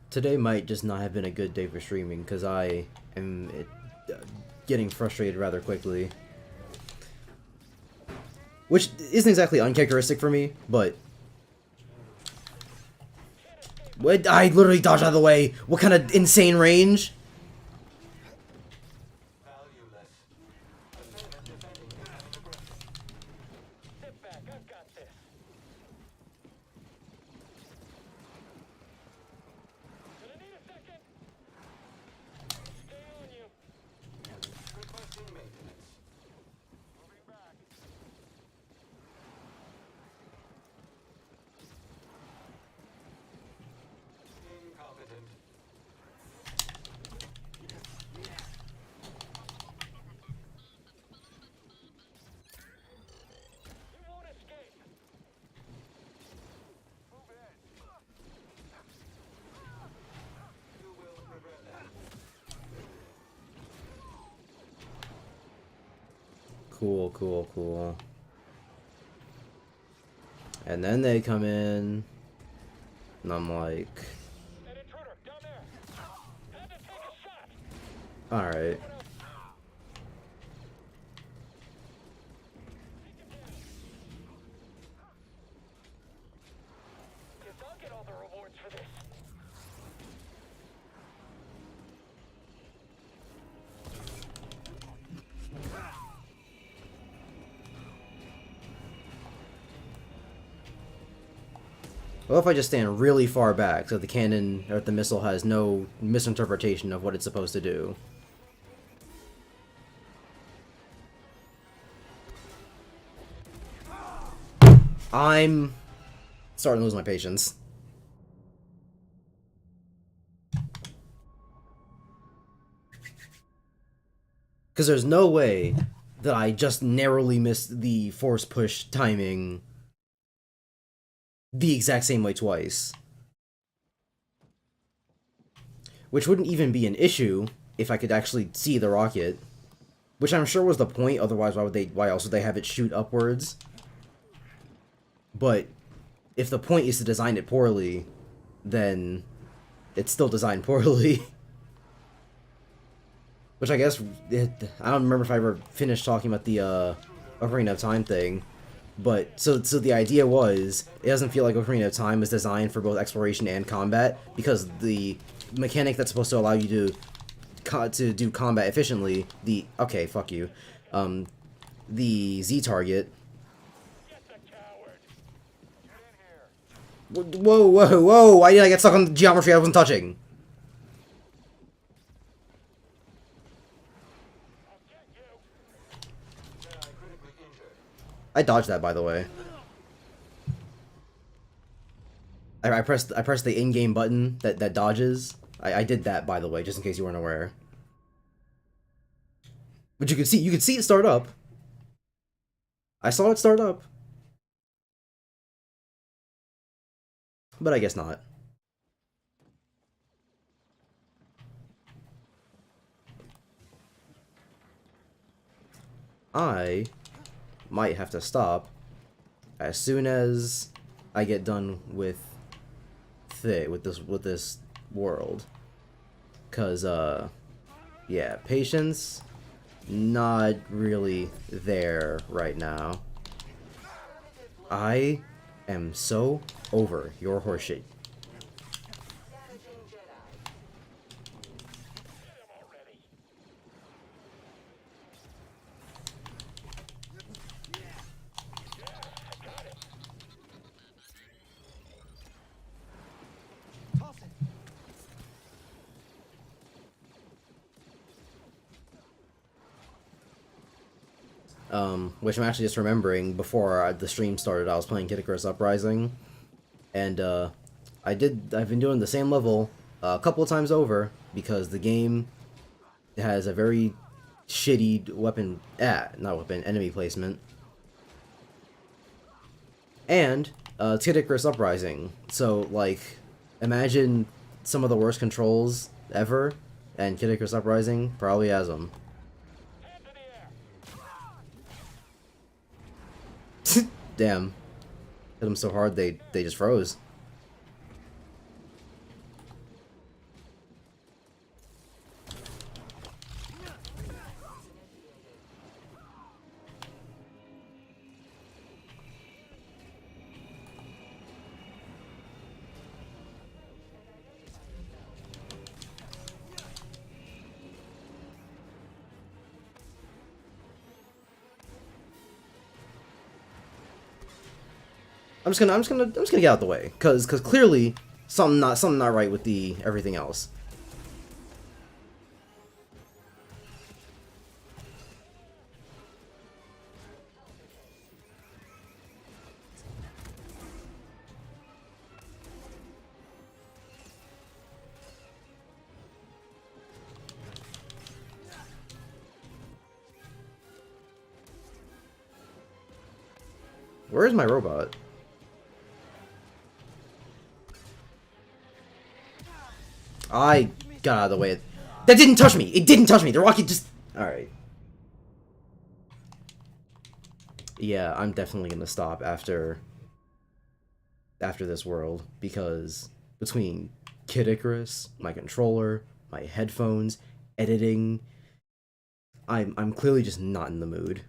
Today might just not have been a good day for streaming, because I am getting frustrated rather quickly. Which isn't exactly uncharacteristic for me, but... What? I literally dodged out of the way! What kind of insane range? Sit back. I've got this. Gonna need a second. Stay on you. Moving back. Cool, cool, cool. And then they come in, and I'm like, An intruder, down there! Had to take a shot! alright. Guess I'll get all the rewards for this. What if I just stand really far back so the cannon or the missile has no misinterpretation of what it's supposed to do? I'm starting to lose my patience. Because there's no way that I just narrowly missed the force push timing the exact same way twice. Which wouldn't even be an issue if I could actually see the rocket. Which I'm sure was the point, otherwise why else would they have it shoot upwards? But if the point is to design it poorly, then it's still designed poorly. Which I guess, I don't remember if I ever finished talking about the Ocarina of Time thing. But, so the idea was, it doesn't feel like Ocarina of Time is designed for both exploration and combat, because the mechanic that's supposed to allow you to do combat efficiently, okay, fuck you, the Z target. Whoa, whoa, whoa, why did I get stuck on the geometry I wasn't touching? I dodged that, by the way. I pressed the in-game button that dodges. I did that, by the way, just in case you weren't aware. But you could see it start up. I saw it start up. But I guess not. I might have to stop as soon as I get done with this world, cause yeah, patience not really there right now. I am so over your horseshit. Which I'm actually just remembering, before the stream started, I was playing Kid Icarus Uprising, and I've been doing the same level a couple of times over, because the game has a very shitty enemy placement. And it's Kid Icarus Uprising, so like, imagine some of the worst controls ever, and Kid Icarus Uprising probably has them. Damn. Hit them so hard they just froze. I'm just gonna get out of the way, cause clearly something not right with the everything else. Where is my robot? I got out of the way. That didn't touch me! It didn't touch me! The rocket just... Alright. Yeah, I'm definitely gonna stop after this world, because between Kid Icarus, my controller, my headphones, editing, I'm clearly just not in the mood.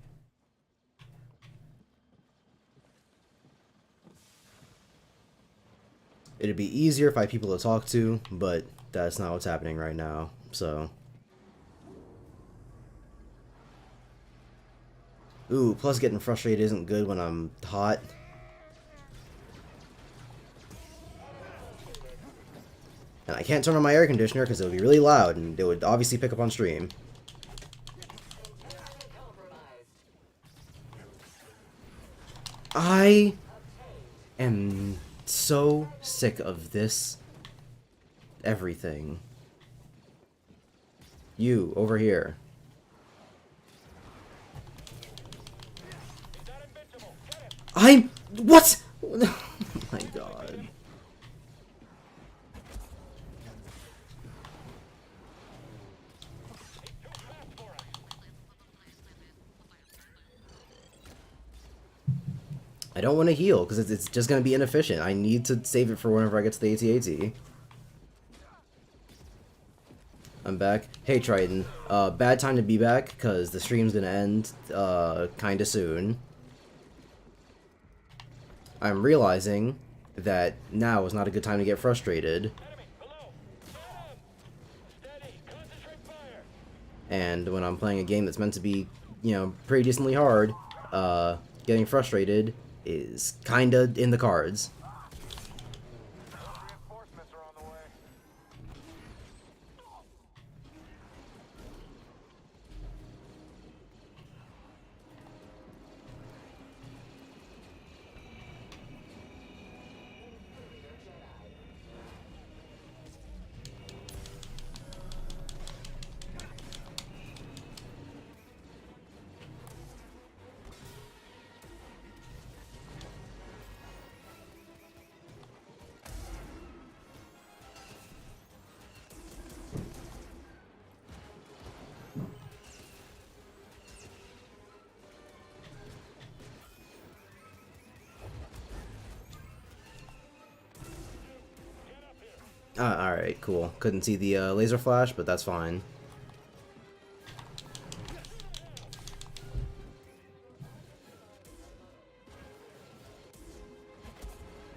It'd be easier if I had people to talk to, but that's not what's happening right now. So, ooh, plus getting frustrated isn't good when I'm hot. And I can't turn on my air conditioner because it would be really loud and it would obviously pick up on stream. I am so sick of this everything. You, over here. I'm... What? Oh my god. I don't want to heal, because it's just going to be inefficient. I need to save it for whenever I get to the AT-AT. I'm back. Hey, Triton. Bad time to be back, because the stream's going to end, kinda soon. I'm realizing that now is not a good time to get frustrated. And when I'm playing a game that's meant to be, you know, pretty decently hard, getting frustrated is kinda in the cards. Reinforcements are on the way. Alright, cool. Couldn't see the laser flash, but that's fine.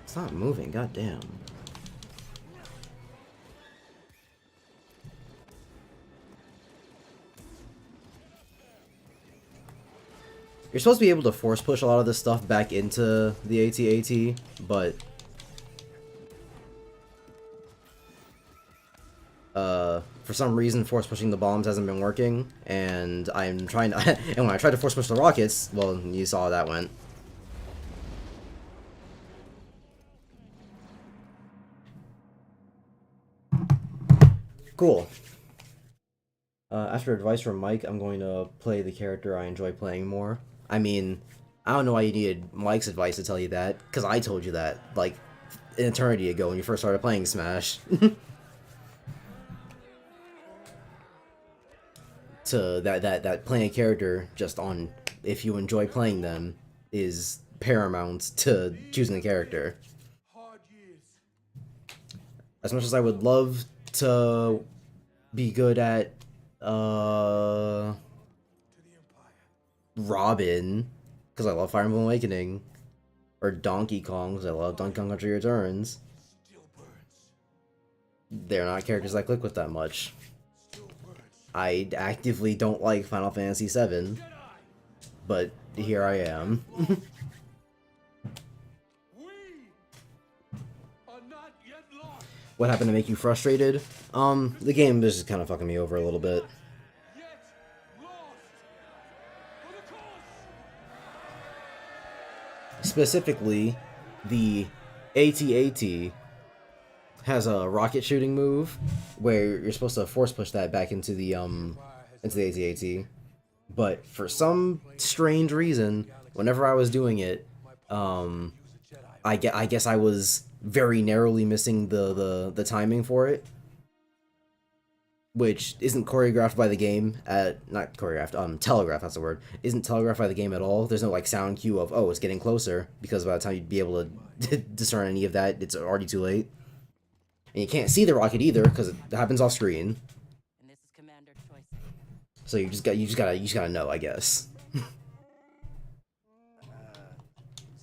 It's not moving, goddamn. You're supposed to be able to force push a lot of this stuff back into the AT-AT, but for some reason force pushing the bombs hasn't been working, and I'm trying to and when I tried to force push the rockets, well, you saw how that went. Cool. After advice from Mike, I'm going to play the character I enjoy playing more. I mean, I don't know why you needed Mike's advice to tell you that, because I told you that, like, an eternity ago when you first started playing Smash. To that playing a character just on if you enjoy playing them is paramount to choosing a character. Hard years. As much as I would love to be good at To the Empire. Robin, because I love Fire Emblem Awakening, or Donkey Kong, because I love Donkey Kong Country Returns, Still burns. they're not characters I click with that much. Still burns. I actively don't like Final Fantasy VII, but here I am. We are not yet lost. What happened to make you frustrated? The game is just kind of fucking me over a little bit. Yet lost. For the cause. Specifically, the AT-AT has a rocket shooting move where you're supposed to force push that back into the AT-AT. But for some strange reason, whenever I was doing it, I guess I was very narrowly missing the timing for it. which isn't choreographed by the game at not choreographed, telegraphed, that's the word. Isn't telegraphed by the game at all. There's no like sound cue of oh it's getting closer because by the time you'd be able to discern any of that, it's already too late. And you can't see the rocket either because it happens off screen. And this is Commander Choice. So you just gotta know, I guess.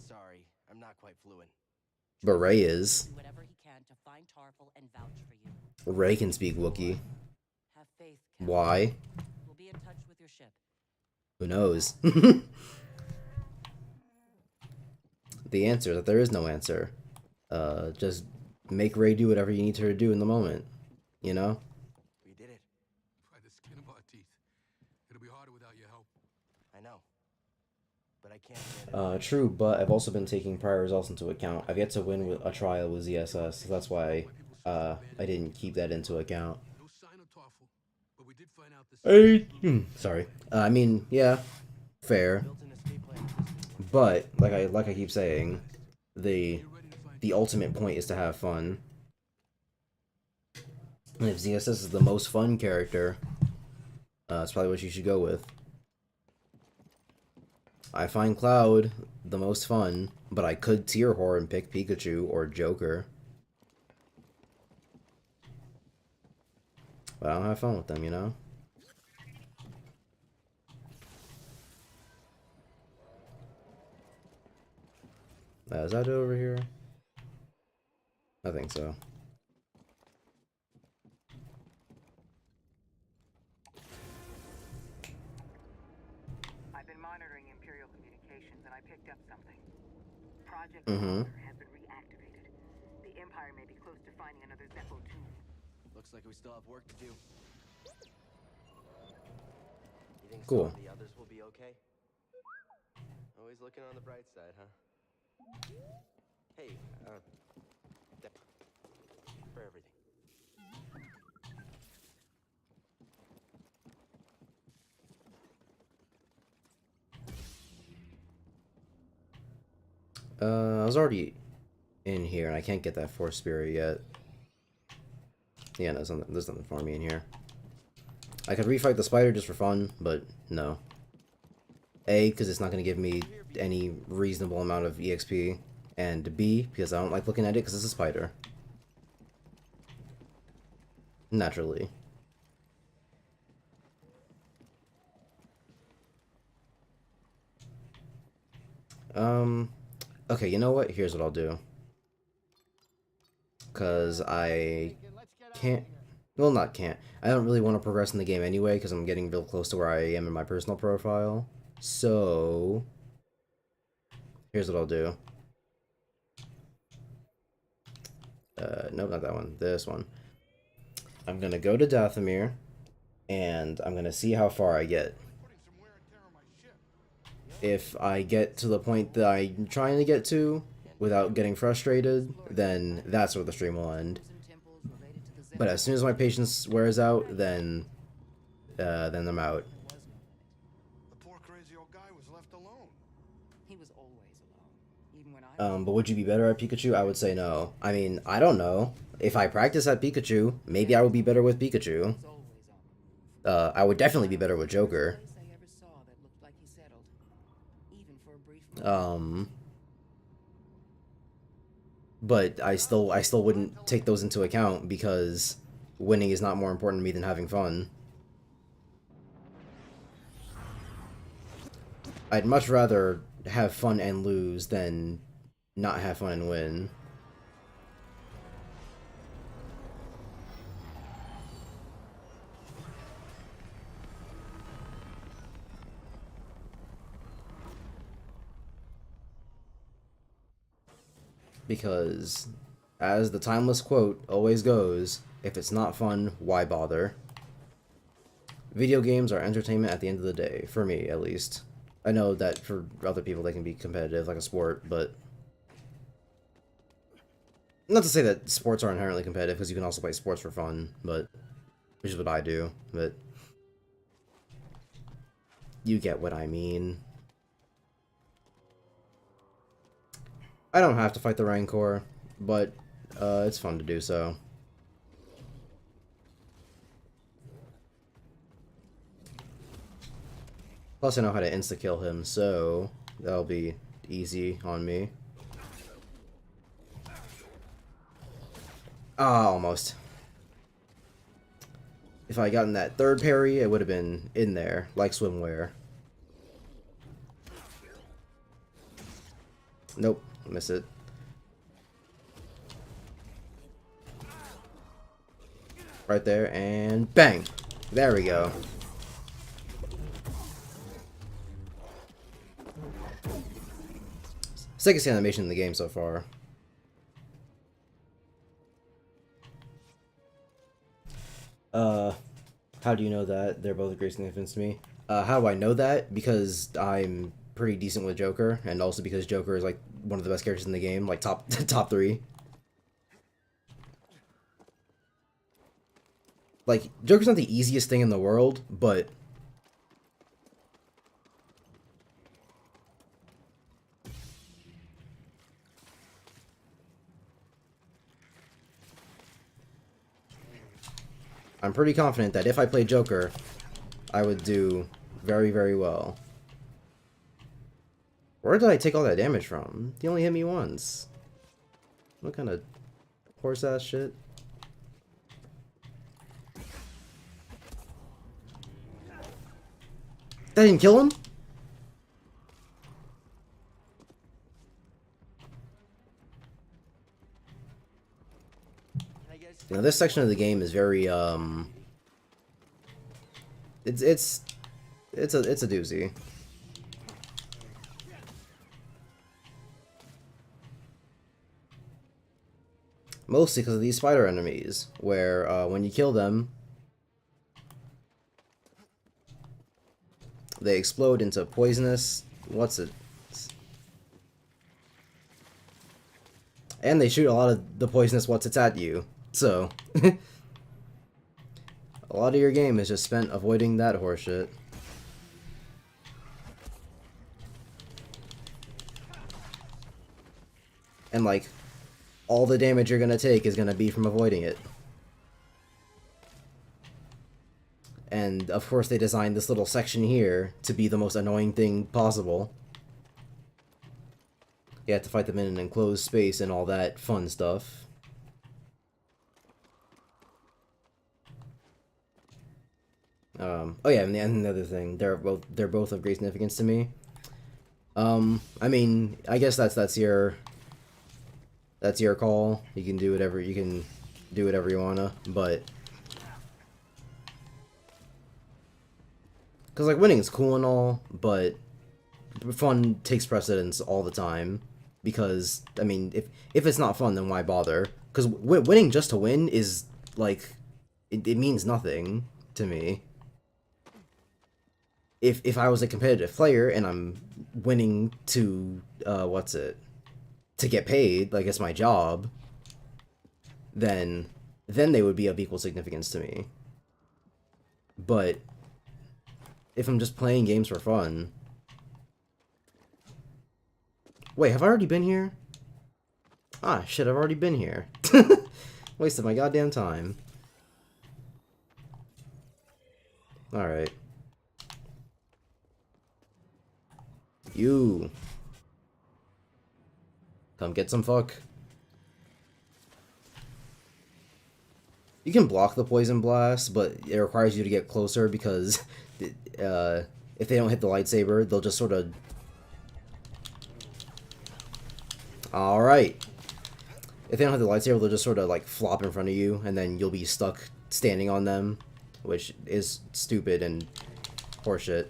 Sorry, I'm not quite fluent. But Ray is. Do whatever he can to find Tarful and vouch for you. Ray can speak Wookiee. Have faith, Captain. Why? We'll be in touch with your ship. Who knows? The answer is that there is no answer. Just make Ray do whatever you need her to do in the moment. You know? We did it. By the skin of our teeth. It'll be harder without your help. I know. But I can't stand it. True, but I've also been taking prior results into account. I've yet to win with a trial with ZSS, so that's why I didn't keep that into account. No sign of Tarful, but we did find out this. Sorry. I mean, yeah, fair. Built an escape plan. But like I keep saying, the ultimate point is to have fun. And if ZSS is the most fun character, that's probably what you should go with. I find Cloud the most fun, but I could tier whore and pick Pikachu or Joker. But I don't have fun with them, you know? Is that over here? I think so. I've been monitoring Imperial communications and I picked up something. Project Mhm. Father has been reactivated. The Empire may be close to finding another Zeppo tomb. Looks like we still have work to do. You think Cool. some of the others will be okay? Always looking on the bright side, huh? Hey, that for everything. I was already in here, and I can't get that Force Spirit yet. Yeah, no, there's nothing for me in here. I could refight the spider just for fun, but no. A, because it's not going to give me any reasonable amount of EXP, and B, because I don't like looking at it because it's a spider. Naturally. Okay, you know what? Here's what I'll do. Because I can't... Well, not can't. I don't really want to progress in the game anyway, because I'm getting real close to where I am in my personal profile. So... Here's what I'll do. Nope, not that one. This one. I'm gonna go to Dathomir, and I'm gonna see how far I get. If I get to the point that I'm trying to get to without getting frustrated, then that's where the stream will end. But as soon as my patience wears out, then I'm out. The poor crazy old guy was left alone. He was always alone. Even when I But would you be better at Pikachu? I would say no. I mean, I don't know. If I practice at Pikachu, maybe I would be better with Pikachu. was always on the move. I would definitely be better with Joker. Place I ever saw that looked like he settled. Even for a brief moment. But I still wouldn't take those into account because winning is not more important to me than having fun. I'd much rather have fun and lose than not have fun and win. Because, as the timeless quote always goes, if it's not fun, why bother? Video games are entertainment at the end of the day, for me at least. I know that for other people they can be competitive like a sport, but... Not to say that sports are inherently competitive, because you can also play sports for fun, but... Which is what I do, but... You get what I mean. I don't have to fight the Rancor, but it's fun to do so. Plus, I know how to insta-kill him, so that'll be easy on me. Ah, almost. If I had gotten that third parry, it would have been in there, like swimwear. Nope, miss it. Right there, and bang! There we go. Sickest animation in the game so far. How do you know that? They're both great significance to me. How do I know that? Because I'm pretty decent with Joker, and also because Joker is like one of the best characters in the game, like top top 3. Like, Joker's not the easiest thing in the world, but I'm pretty confident that if I played Joker, I would do very, very well. Where did I take all that damage from? He only hit me once. What kind of horse-ass shit? That didn't kill him? You know, this section of the game is very, it's a doozy. Mostly because of these spider enemies, where, when you kill them, they explode into poisonous, what's it? And they shoot a lot of the poisonous what's-its at you, so... a lot of your game is just spent avoiding that horseshit. And, like, all the damage you're gonna take is gonna be from avoiding it. And, of course, they designed this little section here to be the most annoying thing possible. You have to fight them in an enclosed space and all that fun stuff. Oh yeah, and the other thing, they're both of great significance to me. I mean, I guess that's your call. You can do whatever you wanna, but because like winning is cool and all, but fun takes precedence all the time. Because I mean, if it's not fun, then why bother? Because winning just to win is like it means nothing to me. If I was a competitive player and I'm winning to to get paid, like it's my job, then they would be of equal significance to me. But if I'm just playing games for fun... Wait, have I already been here? Ah, shit, I've already been here. Wasted my goddamn time. Alright. You. Come get some fuck. You can block the poison blast, but it requires you to get closer because if they don't hit the lightsaber, they'll just sort of... Alright. If they don't hit the lightsaber, they'll just sort of like flop in front of you, and then you'll be stuck standing on them, which is stupid and horseshit.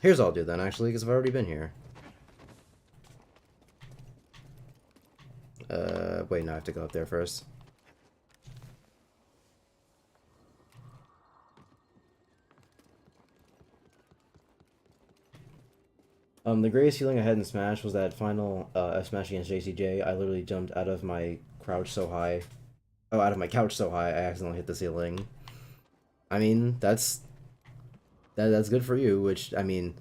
Here's what I'll do then, actually, because I've already been here. Wait, no, I have to go up there first. The greatest feeling I had in Smash was that final F Smash against JCJ. I literally jumped out of my crouch so high. Oh, out of my couch so high, I accidentally hit the ceiling. I mean, that's good for you. Which I mean,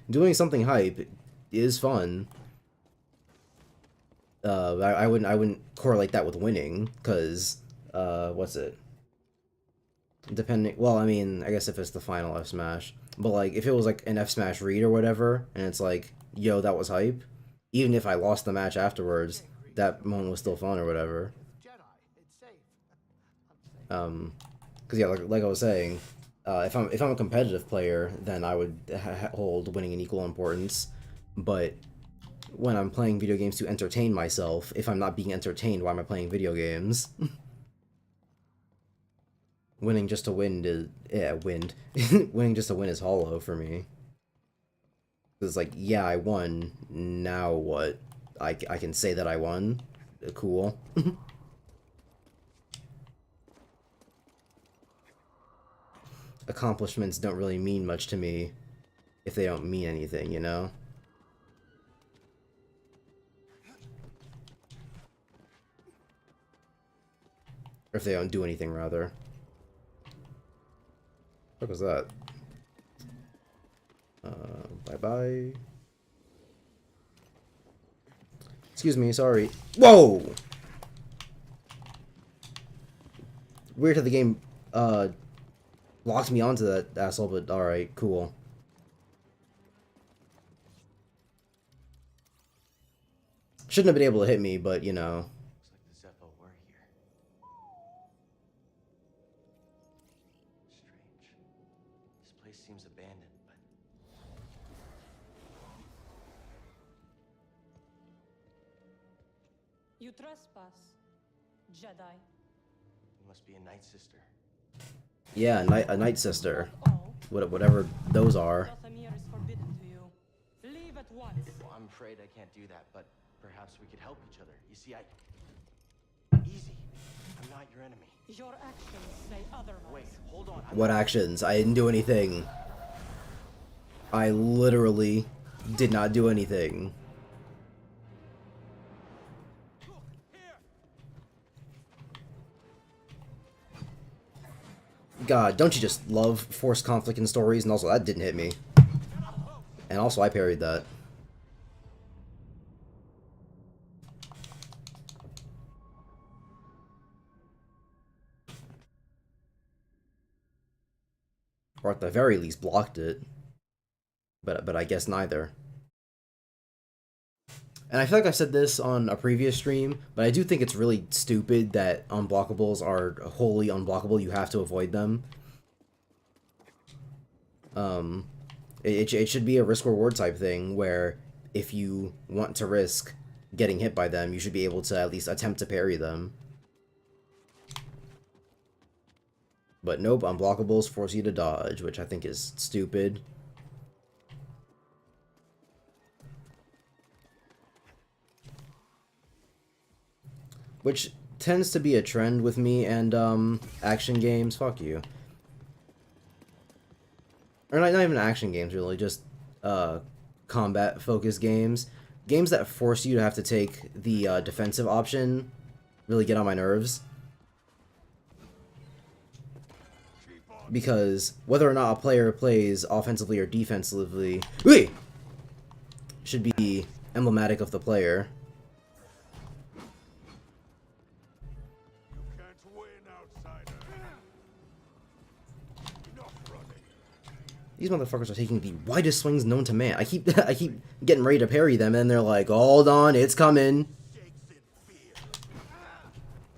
doing something hype is fun. I wouldn't correlate that with winning, cause what's it? Depending, well, I mean, I guess if it's the final F Smash, but like if it was like an F Smash read or whatever, and it's like, yo, that was hype. Even if I lost the match afterwards, that moment was still fun or whatever. Jedi. It's safe. I'm safe. Cause yeah, like I was saying, if I'm a competitive player, then I would hold winning an equal importance. But when I'm playing video games to entertain myself, if I'm not being entertained, why am I playing video games? Winning just to win is winning just to win is hollow for me. It's like, yeah, I won. Now what? I can say that I won. Cool. Accomplishments don't really mean much to me if they don't mean anything, you know? Or if they don't do anything, rather. What was that? Bye-bye. Excuse me, sorry. Whoa! Weird how the game, locked me onto that asshole, but alright, cool. Shouldn't have been able to hit me, but, you know. Looks like the Zeppo were here. Strange. This place seems abandoned, but You trespass, Jedi. you must be a Night Sister. Yeah, a Night Sister. Oh, Whatever those are. Dathomir is forbidden to you. Leave at once. Well, I'm afraid I can't do that, but perhaps we could help each other. You see, Easy. I'm not your enemy. Your actions say otherwise. Wait, hold on. What actions? I didn't do anything. I literally did not do anything. God, don't you just love forced conflict in stories? And also, that didn't hit me. And also, I parried that. Or at the very least, blocked it. But I guess neither. And I feel like I said this on a previous stream, but I do think it's really stupid that unblockables are wholly unblockable. You have to avoid them. It should be a risk-reward type thing, where if you want to risk getting hit by them, you should be able to at least attempt to parry them. But nope, unblockables force you to dodge, which I think is stupid. Which tends to be a trend with me and action games. Fuck you. Or not even action games, really, just combat focused games. Games that force you to have to take the defensive option really get on my nerves. Because whether or not a player plays offensively or defensively should be emblematic of the player. Can't win, outsider. Enough running. These motherfuckers are taking the widest swings known to man. I keep getting ready to parry them, and they're like, "Hold on, it's coming."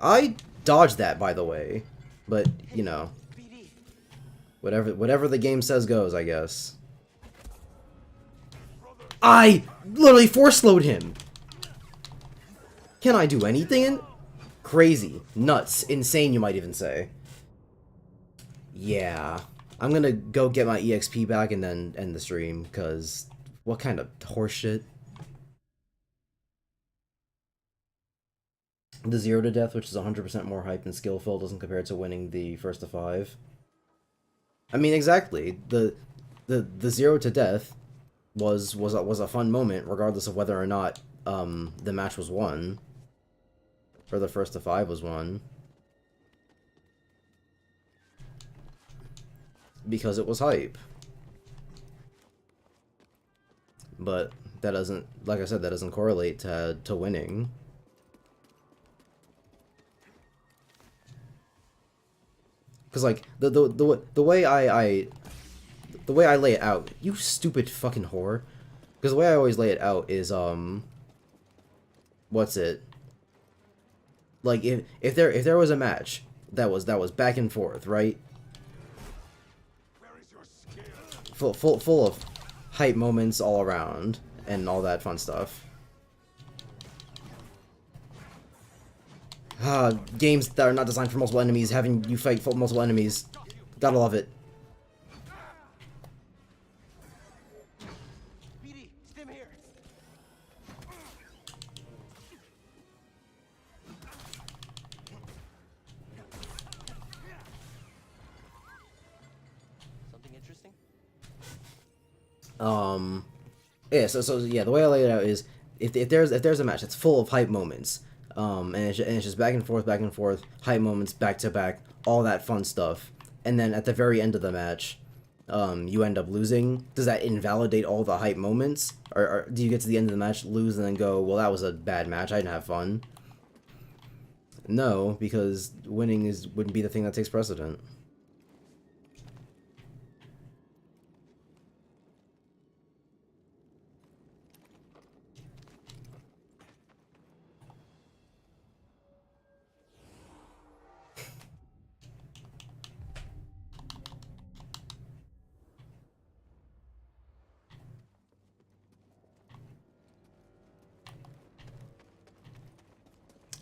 I dodged that, by the way, but you know, whatever the game says goes, I guess. I literally force slowed him. Can I do anything? Crazy, nuts, insane, you might even say. Yeah. I'm gonna go get my EXP back and then end the stream, because what kind of horseshit? The 0 to death, which is 100% more hype and skillful, doesn't compare to winning the first to 5. I mean, exactly. The 0 to death was a fun moment, regardless of whether or not the match was won, or the first to five was won, because it was hype. But that doesn't, like I said, that doesn't correlate to winning. Because like the way the way I lay it out, you stupid fucking whore. Because the way I always lay it out is what's it? Like if there was a match that was back and forth, right? Full of hype moments all around and all that fun stuff. Games that are not designed for multiple enemies, having you fight multiple enemies. Gotta love it. BD, stim here. Something interesting? Yeah, so yeah, the way I lay it out is if there's a match that's full of hype moments, and it's just back and forth, hype moments back to back, all that fun stuff, and then at the very end of the match, you end up losing. Does that invalidate all the hype moments, or do you get to the end of the match, lose, and then go, well, that was a bad match, I didn't have fun? No, because winning wouldn't be the thing that takes precedent.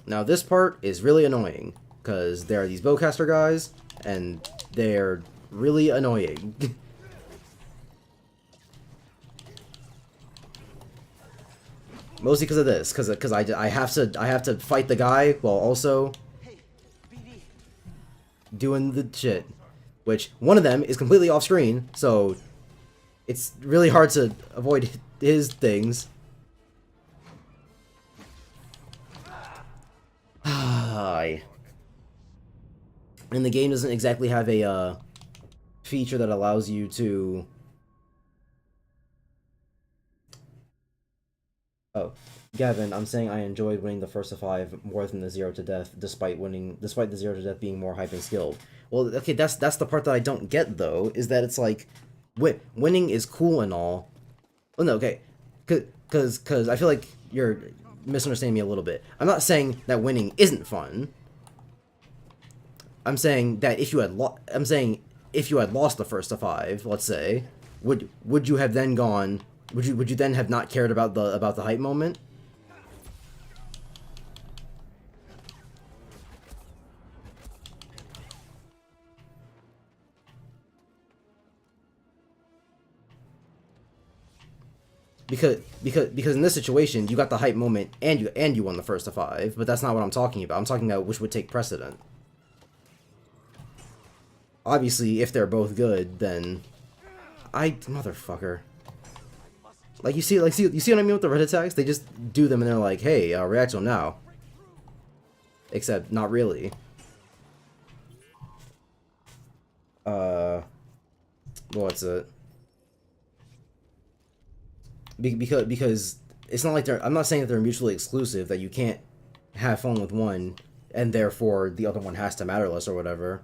Now this part is really annoying, because there are these bowcaster guys, and they're really annoying. Mostly because of this, because I have to fight the guy while also Hey, BD. doing the shit, which one of them is completely off screen, so it's really hard to avoid his things. And the game doesn't exactly have a feature that allows you to... Oh, Gavin, I'm saying I enjoyed winning the first of 5 more than the 0 to death, despite the 0 to death being more hype and skilled. Well, okay, that's the part that I don't get though, is that it's like, winning is cool and all. Well, no, okay, cause I feel like you're misunderstanding me a little bit. I'm not saying that winning isn't fun. I'm saying that if you had lost the first to 5, let's say, would you have then gone? Would you then have not cared about the hype moment? Because in this situation you got the hype moment and you won the first to 5, but that's not what I'm talking about. I'm talking about which would take precedent. Obviously, if they're both good, then motherfucker. Like you see what I mean with the red attacks? They just do them and they're like, hey, react to them now. Except not really. What's it? Because it's not like I'm not saying that they're mutually exclusive, that you can't have fun with one and therefore the other one has to matter less or whatever.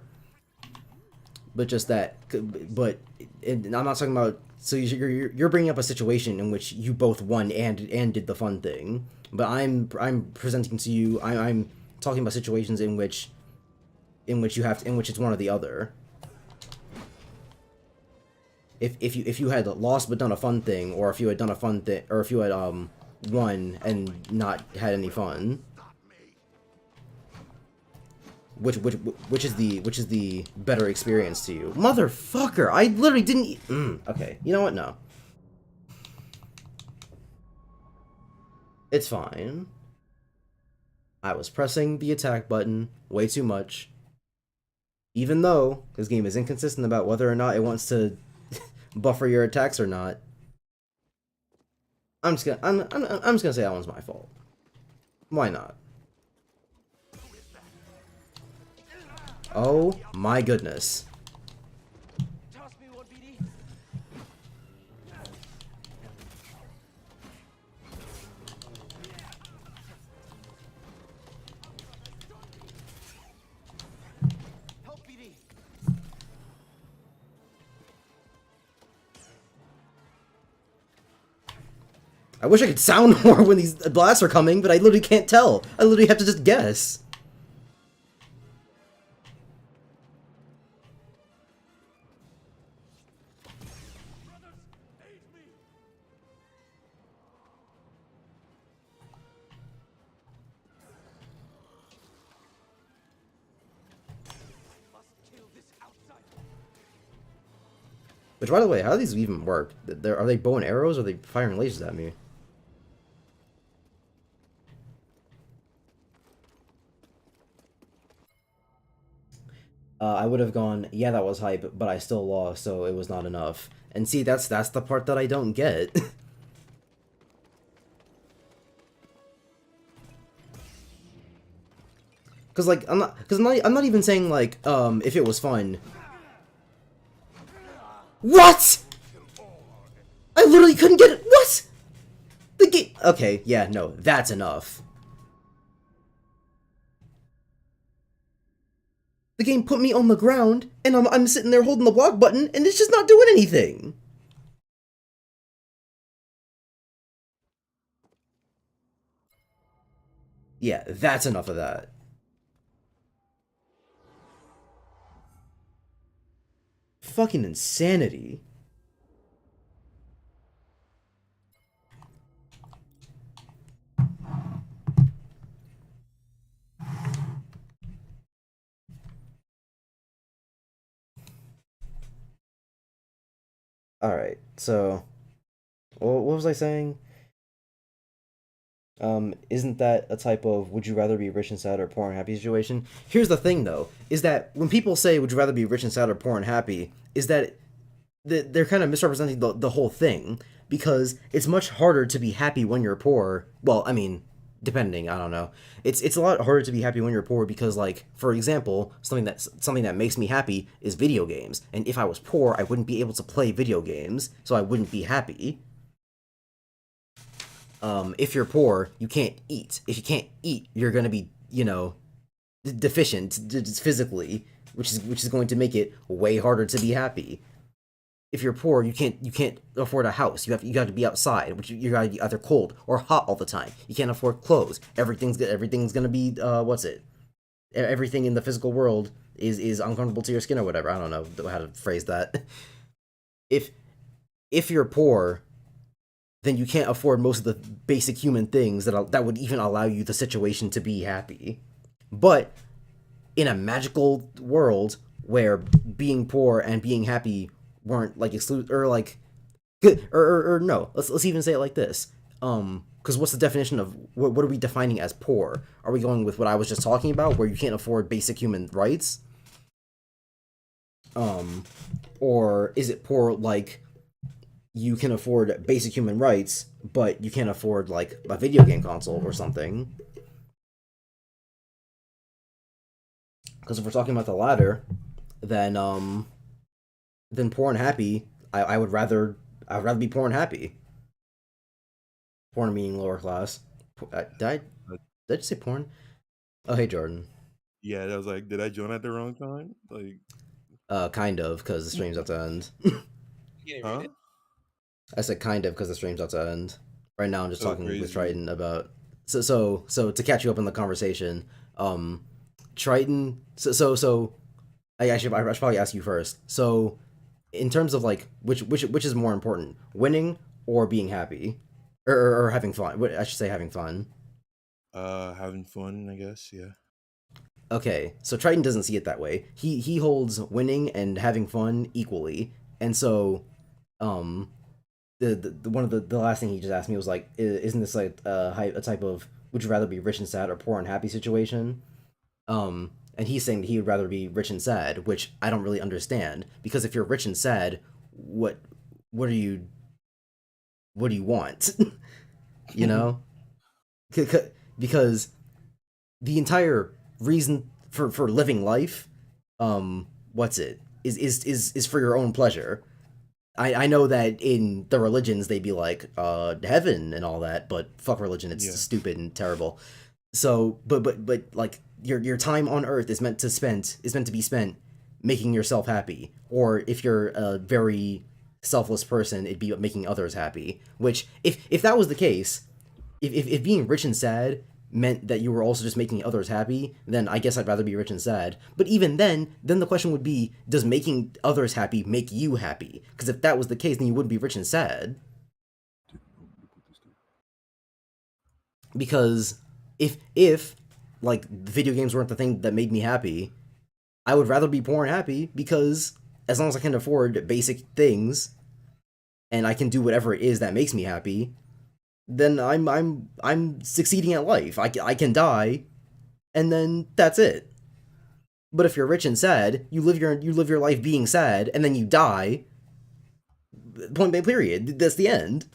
But just that, I'm not talking about. So you're bringing up a situation in which you both won and did the fun thing. But I'm presenting to you. I'm talking about situations in which it's one or the other. If you had lost but done a fun thing, or if you had done a fun thing, or if you had won and not had any fun. Which is the better experience to you, motherfucker? I literally didn't. Okay, you know what? No, it's fine. I was pressing the attack button way too much, even though this game is inconsistent about whether or not it wants to buffer your attacks or not. I'm just gonna say that one's my fault. Why not? Oh my goodness. Toss me one, BD. Help, BD. I wish I could sound more when these blasts are coming, but I literally can't tell. I literally have to just guess. Must kill this outsider. Which, by the way, how do these even work? Are they bow and arrows, or are they firing lasers at me? I would have gone, yeah, that was hype, but I still lost, so it was not enough. And see, that's the part that I don't get. Cause like I'm not even saying like if it was fun. What? I literally couldn't get it. What? The game. Okay, yeah, no, that's enough. The game put me on the ground, and I'm sitting there holding the block button, and it's just not doing anything. Yeah, that's enough of that. Fucking insanity. Alright, so what was I saying? Isn't that a type of would you rather be rich and sad or poor and happy situation? Here's the thing though, is that when people say would you rather be rich and sad or poor and happy, is that they're kind of misrepresenting the whole thing, because it's much harder to be happy when you're poor. Well, I mean, depending, I don't know. It's a lot harder to be happy when you're poor because, like, for example, something that makes me happy is video games. And if I was poor, I wouldn't be able to play video games, so I wouldn't be happy. If you're poor, you can't eat. If you can't eat, you're gonna be, deficient physically, which is going to make it way harder to be happy. If you're poor, you can't afford a house. You got to be outside, which you got to be either cold or hot all the time. You can't afford clothes. Everything's gonna be what's it? Everything in the physical world is uncomfortable to your skin or whatever. I don't know how to phrase that. If if you're poor, then you can't afford most of the basic human things that would even allow you the situation to be happy. But in a magical world where being poor and being happy weren't like exclude or like or no, let's even say it like this. Because what's the definition of what are we defining as poor? Are we going with what I was just talking about, where you can't afford basic human rights? Or is it poor like you can afford basic human rights, but you can't afford like a video game console or something? Because if we're talking about the latter, then poor and happy, I would rather be poor and happy. Poor meaning lower class. Did I just say porn? Oh hey Jordan. Yeah, that was like, did I join at the wrong time? Like, Kind of, because the stream's about to end. You huh? read it? I said kind of because the stream's about to end. Right now I'm just Oh, talking with crazy. Triton about so to catch you up in the conversation, Triton so I should probably ask you first. So in terms of like which is more important, winning or being happy, or having fun. I should say having fun. Having fun, I guess. Yeah. Okay, so Triton doesn't see it that way. He holds winning and having fun equally, and so um the one of the last thing he just asked me was like, isn't this like a type of would you rather be rich and sad or poor and happy situation? And he's saying that he would rather be rich and sad, which I don't really understand, because if you're rich and sad, what are you what do you want? You know? Because the entire reason for living life, what's it? Is for your own pleasure. I know that in the religions they'd be like, heaven and all that, but fuck religion, it's Yeah. stupid and terrible. So, but like your time on Earth is meant to be spent making yourself happy, or if you're a very selfless person, it'd be making others happy. Which, if that was the case, if being rich and sad meant that you were also just making others happy, then I guess I'd rather be rich and sad. But even then the question would be, does making others happy make you happy? Because if that was the case, then you wouldn't be rich and sad. Because if like video games weren't the thing that made me happy, I would rather be poor and happy, because as long as I can afford basic things and I can do whatever it is that makes me happy, then I'm succeeding at life. I can die, and then that's it. But if you're rich and sad, you live your life being sad, and then you die. Point blank. Period. That's the end.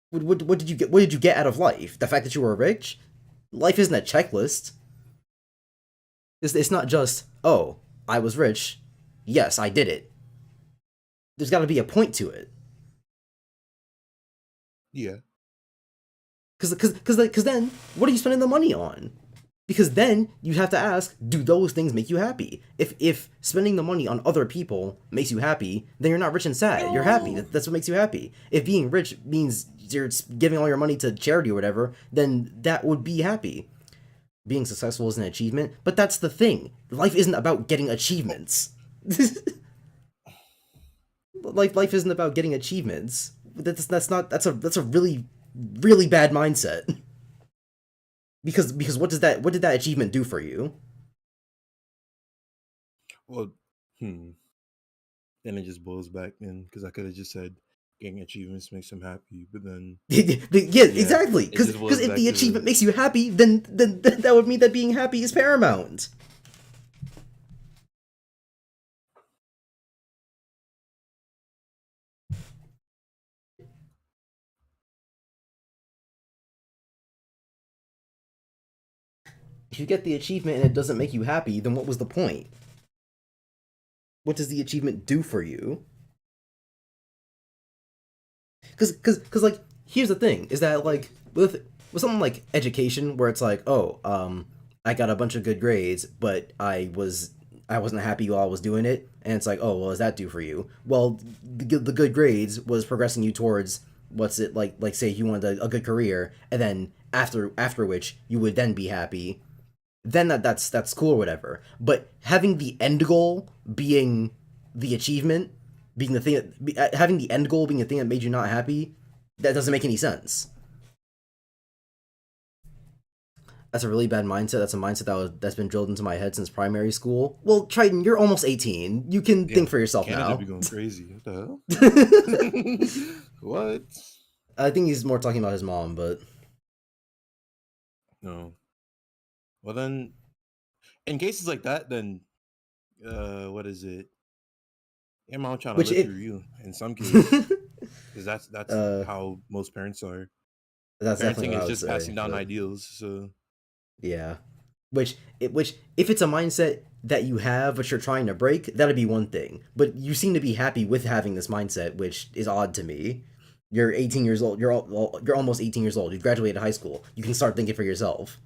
What did you get? What did you get out of life? The fact that you were rich? Life isn't a checklist. It's not just, oh, I was rich. Yes, I did it. There's got to be a point to it. Yeah. Because then, what are you spending the money on? Because then you'd have to ask, do those things make you happy? If spending the money on other people makes you happy, then you're not rich and sad. You're happy. That's what makes you happy. If being rich means you're giving all your money to charity or whatever, then that would be happy. Being successful is an achievement, but that's the thing. Life isn't about getting achievements. Life isn't about getting achievements. That's a really bad mindset. Because what did that achievement do for you? Well, then it just boils back in, because I could have just said getting achievements makes him happy, but then Yeah, exactly. Because if the achievement makes you happy, then that would mean that being happy is paramount. If you get the achievement and it doesn't make you happy, then what was the point? What does the achievement do for you? Because like, here's the thing, is that like with something like education, where it's like, oh, I got a bunch of good grades, but I wasn't happy while I was doing it, and it's like, oh, well, does that do for you? Well, the good grades was progressing you towards what's it like say you wanted a good career, and then after which you would then be happy. Then that's cool or whatever. But having the end goal being the achievement, being the thing having the end goal being the thing that made you not happy, that doesn't make any sense. That's a really bad mindset. That's a mindset that's been drilled into my head since primary school. Well, Triton, you're almost 18. You can think for yourself Canada now. be going crazy. What the hell? What? I think he's more talking about his mom, but No. Well then, in cases like that, then what is it? Your mom trying to Which live it- through you in some cases, because that's how most parents are. that's definitely Parenting what I is would just say, passing down but- ideals. So Yeah. Which if it's a mindset that you have but you're trying to break, that'd be one thing. But you seem to be happy with having this mindset, which is odd to me. You're 18 years old. You're almost 18 years old. You graduated high school. You can start thinking for yourself.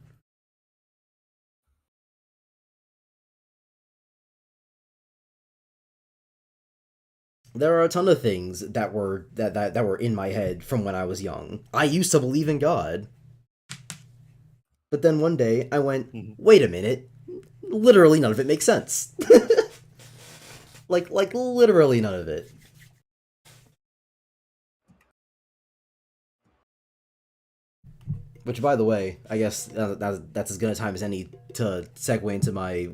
There are a ton of things that were that were in my head from when I was young. I used to believe in God. But then one day I went, wait a minute. Literally none of it makes sense. like literally none of it. Which, by the way, I guess that's as good a time as any to segue into my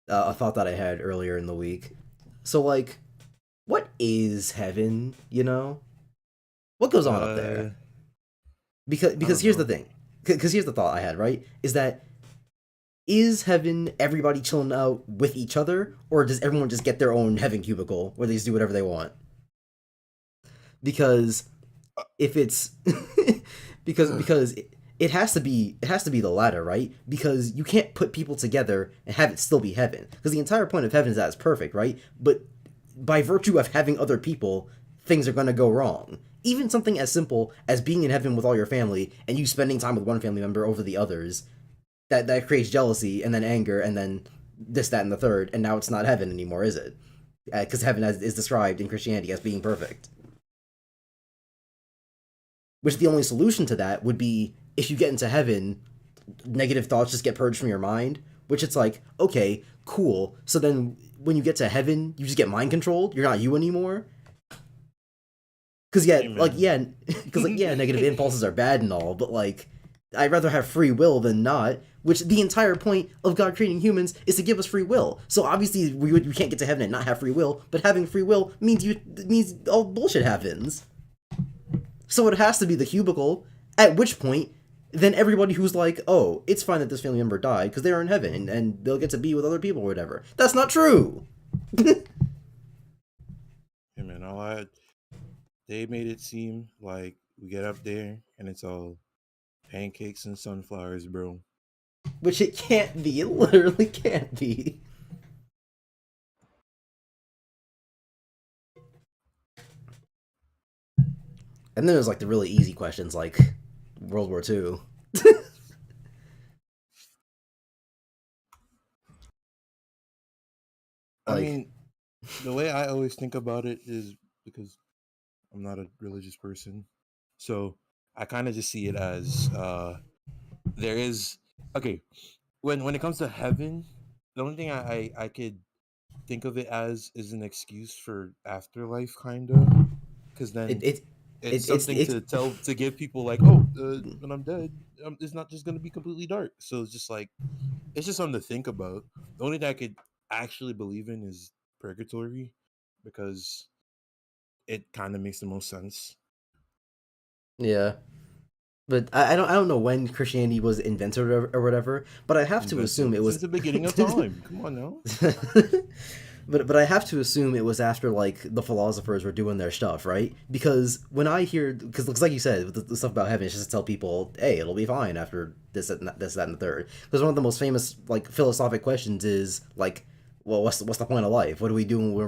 a thought that I had earlier in the week. So, like, what is heaven? You know, what goes on up there? Because here's the thing. Because here's the thought I had. Right, is heaven everybody chilling out with each other, or does everyone just get their own heaven cubicle where they just do whatever they want? Because if it's because it has to be the latter, right? Because you can't put people together and have it still be heaven. Because the entire point of heaven is that it's perfect, right? But by virtue of having other people, things are going to go wrong. Even something as simple as being in heaven with all your family and you spending time with one family member over the others, that creates jealousy and then anger and then this, that, and the third, and now it's not heaven anymore, is it? Because heaven is described in Christianity as being perfect. Which the only solution to that would be if you get into heaven, negative thoughts just get purged from your mind. Which it's like, okay, cool. So then when you get to heaven, you just get mind controlled. You're not you anymore. Because yeah, Amen. like yeah, because like yeah, negative impulses are bad and all, but like I'd rather have free will than not. Which the entire point of God creating humans is to give us free will. So obviously we can't get to heaven and not have free will. But having free will means all bullshit happens. So it has to be the cubicle. At which point, then everybody who's like, oh, it's fine that this family member died because they're in heaven and they'll get to be with other people or whatever. That's not true. Hey man, they made it seem like we get up there and it's all pancakes and sunflowers, bro. Which it can't be. It literally can't be. And then there's like the really easy questions like World War II. I Like, mean, the way I always think about it is because I'm not a religious person. So I kind of just see it as there is okay, when it comes to heaven, the only thing I could think of it as is an excuse for afterlife kind of, cuz it, then it, it's it something it's to give people like, oh, when I'm dead, it's not just going to be completely dark. So it's just like it's just something to think about. The only thing I could actually believe in is purgatory because it kind of makes the most sense. yeah. But I don't know when Christianity was invented or whatever. But I have to assume Invented it since was. the beginning of time. Come on now. But I have to assume it was after like the philosophers were doing their stuff, right? Because when I hear, because looks like you said, the stuff about heaven is just to tell people, hey, it'll be fine after this, that, and the third. Because one of the most famous like philosophic questions is like, well, what's the point of life? What do we do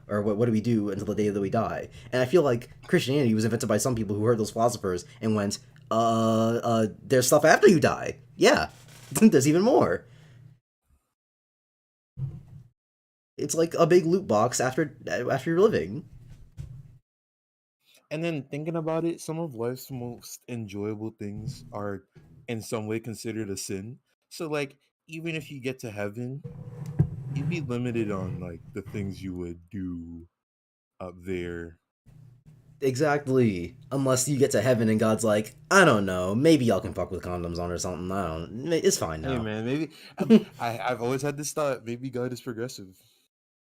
or what do we do until the day that we die? And I feel like Christianity was invented by some people who heard those philosophers and went, there's stuff after you die. Yeah, there's even more. It's like a big loot box after you're living. And then thinking about it, some of life's most enjoyable things are in some way considered a sin. So like even if you get to heaven, you'd be limited on like the things you would do up there. Exactly. Unless you get to heaven and God's like, I don't know, maybe y'all can fuck with condoms on or something. I don't. It's fine Hey now. man, maybe I've always had this thought. Maybe God is progressive.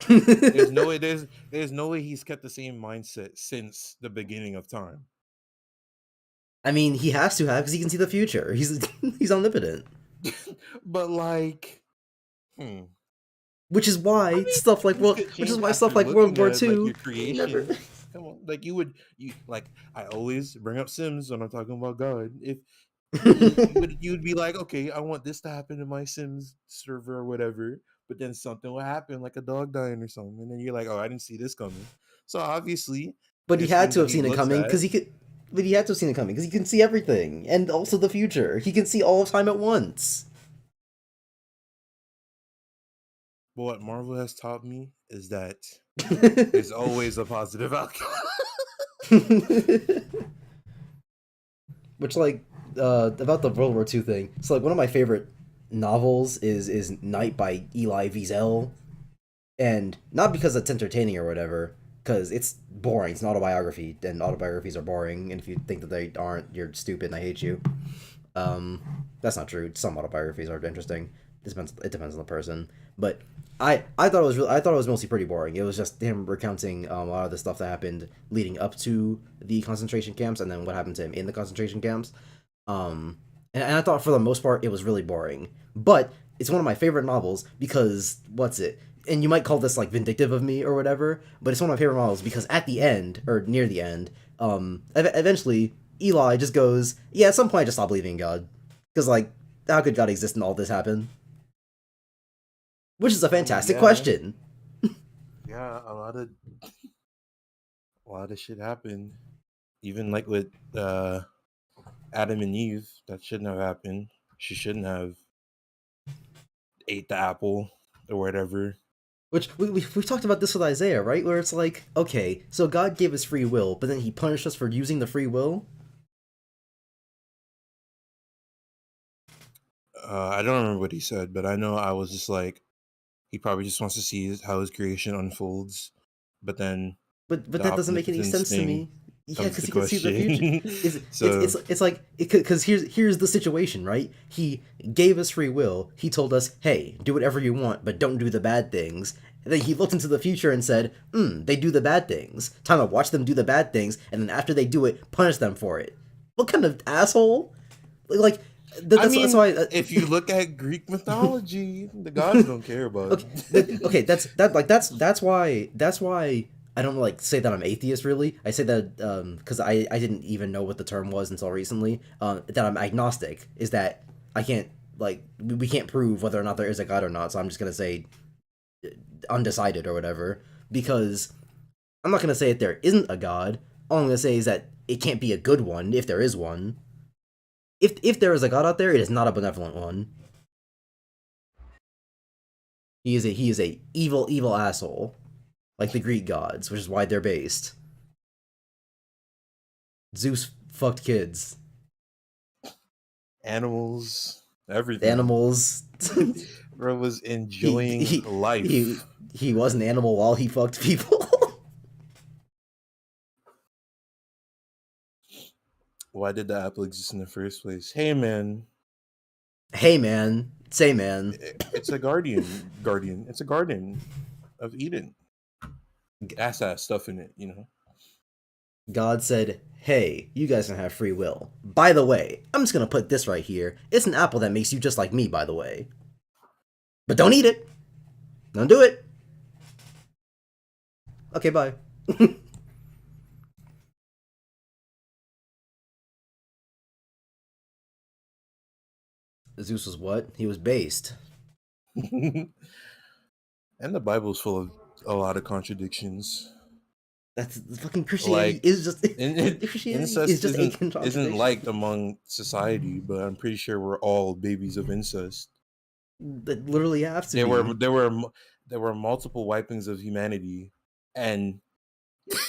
There's no way. There's no way he's kept the same mindset since the beginning of time. I mean, he has to have because he can see the future. He's omnipotent. But like, Which is why I mean, stuff like things could change after World looking War at like II your never. creation. Come on, like you like I always bring up Sims when I'm talking about God. If you would be like, okay, I want this to happen in my Sims server or whatever, but then something will happen, like a dog dying or something, and then you're like, oh, I didn't see this coming. So obviously, But he there's had things to that have he seen it looks coming at. because he could. But he had to have seen it coming because he can see everything and also the future. He can see all of time at once. But what Marvel has taught me is that there's always a positive outcome. Which like about the World War II thing. So like one of my favorite novels is Night by Elie Wiesel, and not because it's entertaining or whatever, because it's boring. It's an autobiography, and autobiographies are boring. And if you think that they aren't, you're stupid and I hate you. Um, that's not true. Some autobiographies are interesting. It depends on the person. But I thought it was I thought it was mostly pretty boring. It was just him recounting a lot of the stuff that happened leading up to the concentration camps, and then what happened to him in the concentration camps. And I thought for the most part it was really boring. But it's one of my favorite novels because what's it? and you might call this like vindictive of me or whatever, but it's one of my favorite models because at the end or near the end, eventually Eli just goes, yeah, at some point I just stopped believing in God because like how could God exist and all this happen? Which is a fantastic yeah. question. Yeah, a lot of shit happened. Even like with Adam and Eve, that shouldn't have happened. She shouldn't have ate the apple or whatever. Which we've talked about this with Isaiah, right? Where it's like, okay, so God gave us free will, but then he punished us for using the free will? I don't remember what he said, but I know I was just like, he probably just wants to see how his creation unfolds. But then But the that doesn't make any omnipotence sense to thing me. Yeah, comes because to he can see the future. question. So It's like because here's the situation, right? He gave us free will. He told us, hey, do whatever you want, but don't do the bad things. And then he looked into the future and said, they do the bad things. Time to watch them do the bad things, and then after they do it, punish them for it. What kind of asshole? Like that's why. if you look at Greek mythology, the gods don't care about. Okay, that's why I don't like say that I'm atheist. Really, I say that because I didn't even know what the term was until recently. That I'm agnostic is that I can't like we can't prove whether or not there is a god or not. So I'm just gonna say undecided or whatever because I'm not gonna say that there isn't a god. All I'm gonna say is that it can't be a good one if there is one. If there is a god out there, it is not a benevolent one. He is a evil asshole, like the Greek gods, which is why they're based. Zeus fucked kids, Animals, everything. animals. Bro was enjoying life. He was an animal while he fucked people. Why did the apple exist in the first place? Hey man, Hey man, say man. it's a guardian. It's a garden of Eden. Ass stuff in it, you know. God said, "Hey, you guys can have free will. By the way, I'm just gonna put this right here. It's an apple that makes you just like me, by the way. But don't eat it. Don't do it. Okay, bye." Zeus was what? He was based. And the Bible's full of a lot of contradictions. That's fucking Christianity Like, is just Christianity incest is just a isn't contradiction. liked among society, but I'm pretty sure we're all babies of incest. That literally have to There be. were multiple wipings of humanity, and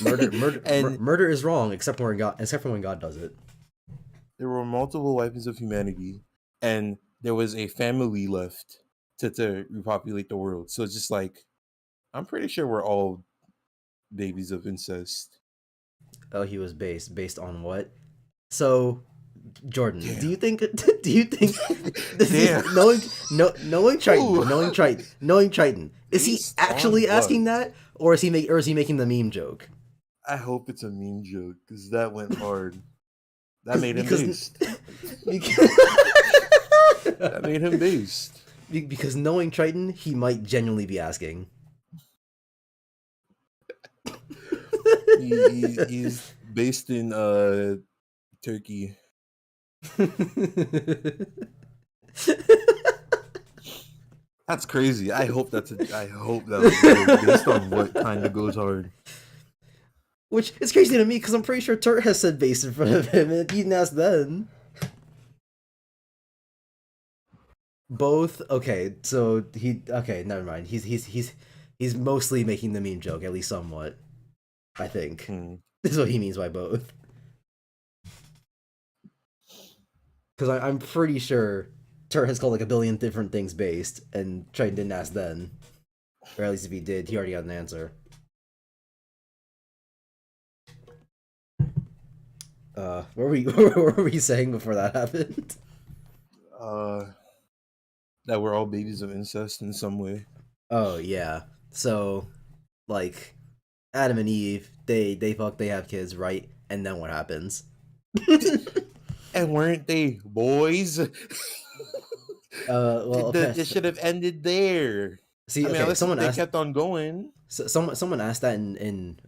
and Murder is wrong except when God does it. there were multiple wipings of humanity, and there was a family left to repopulate the world. So it's just like, I'm pretty sure we're all babies of incest. Oh, he was based on what? So, Jordan, Damn. do you think this Damn. is knowing Triton, is he Based on actually asking what? that, or is he making the meme joke? I hope it's a meme joke because that went hard. That made him Because- based. because, That made him based. because knowing Triton, he might genuinely be asking. He's based in Turkey. That's crazy. I hope that was good, based on what kind of goes hard. Which is crazy to me because I'm pretty sure Turt has said base in front of him and he didn't ask then. Both okay, so never mind. He's mostly making the meme joke, at least somewhat. I think. This is what he means by both. Because I'm pretty sure Turt has called like a billion different things based, and Triton didn't ask then. Or at least if he did, he already got an answer. What were we saying before that happened? That we're all babies of incest in some way. Oh yeah. So, like, Adam and Eve, they fuck, they have kids, right? And then what happens? And weren't they boys? Well, It should have ended there. See, I mean, okay, unless someone they asked kept on going. someone asked that in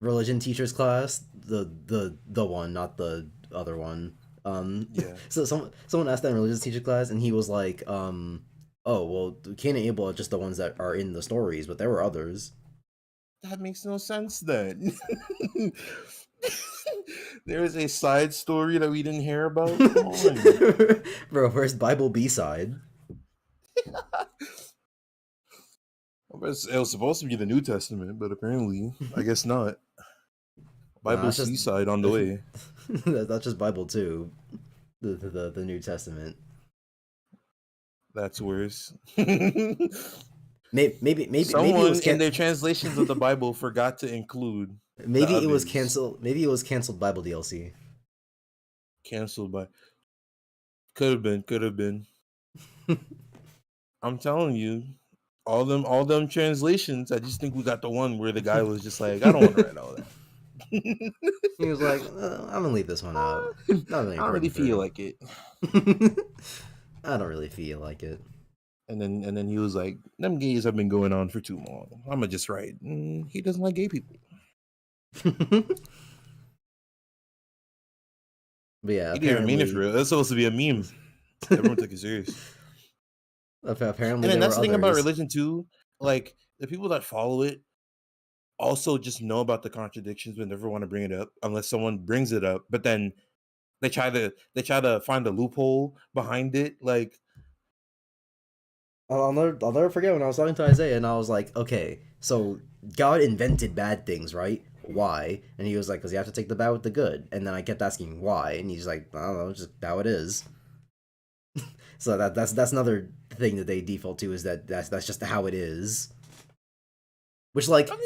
religion teachers class, the one, not the other one. Yeah, So someone asked that in religion teacher class, and he was like, oh well, Cain and Abel are just the ones that are in the stories, but there were others. that makes no sense then. There is a side story that we didn't hear about. Come on. Bro, where's Bible B side? It was supposed to be the New Testament, but apparently, I guess not. Nah, Bible that's just Seaside on the way. that's just Bible too. The New Testament. That's worse. Maybe it was Someone in can their translations of the Bible forgot to include the maybe it was others. canceled. Maybe it was canceled Bible DLC. Canceled by. Could have been. Could have been. I'm telling you, all them translations. I just think we got the one where the guy was just like, I don't want to write all that. He was like, I'm gonna leave this one out. Not really I don't really important feel for. like it. I don't really feel like it. And then he was like, them gays have been going on for too long. I'm gonna just write. He doesn't like gay people. But yeah, He didn't even mean it for apparently, real. That's supposed to be a meme. Everyone took it serious. apparently And then there that's were the thing about others. religion too. Like the people that follow it also just know about the contradictions but never want to bring it up unless someone brings it up. But then they try to find a loophole behind it. Like I'll never forget when I was talking to Isaiah and I was like, okay, so God invented bad things, right? Why? And he was like, because you have to take the bad with the good. And then I kept asking why, and he's like, I don't know, just how it is. So that's another thing that they default to is that that's just how it is. Which I mean,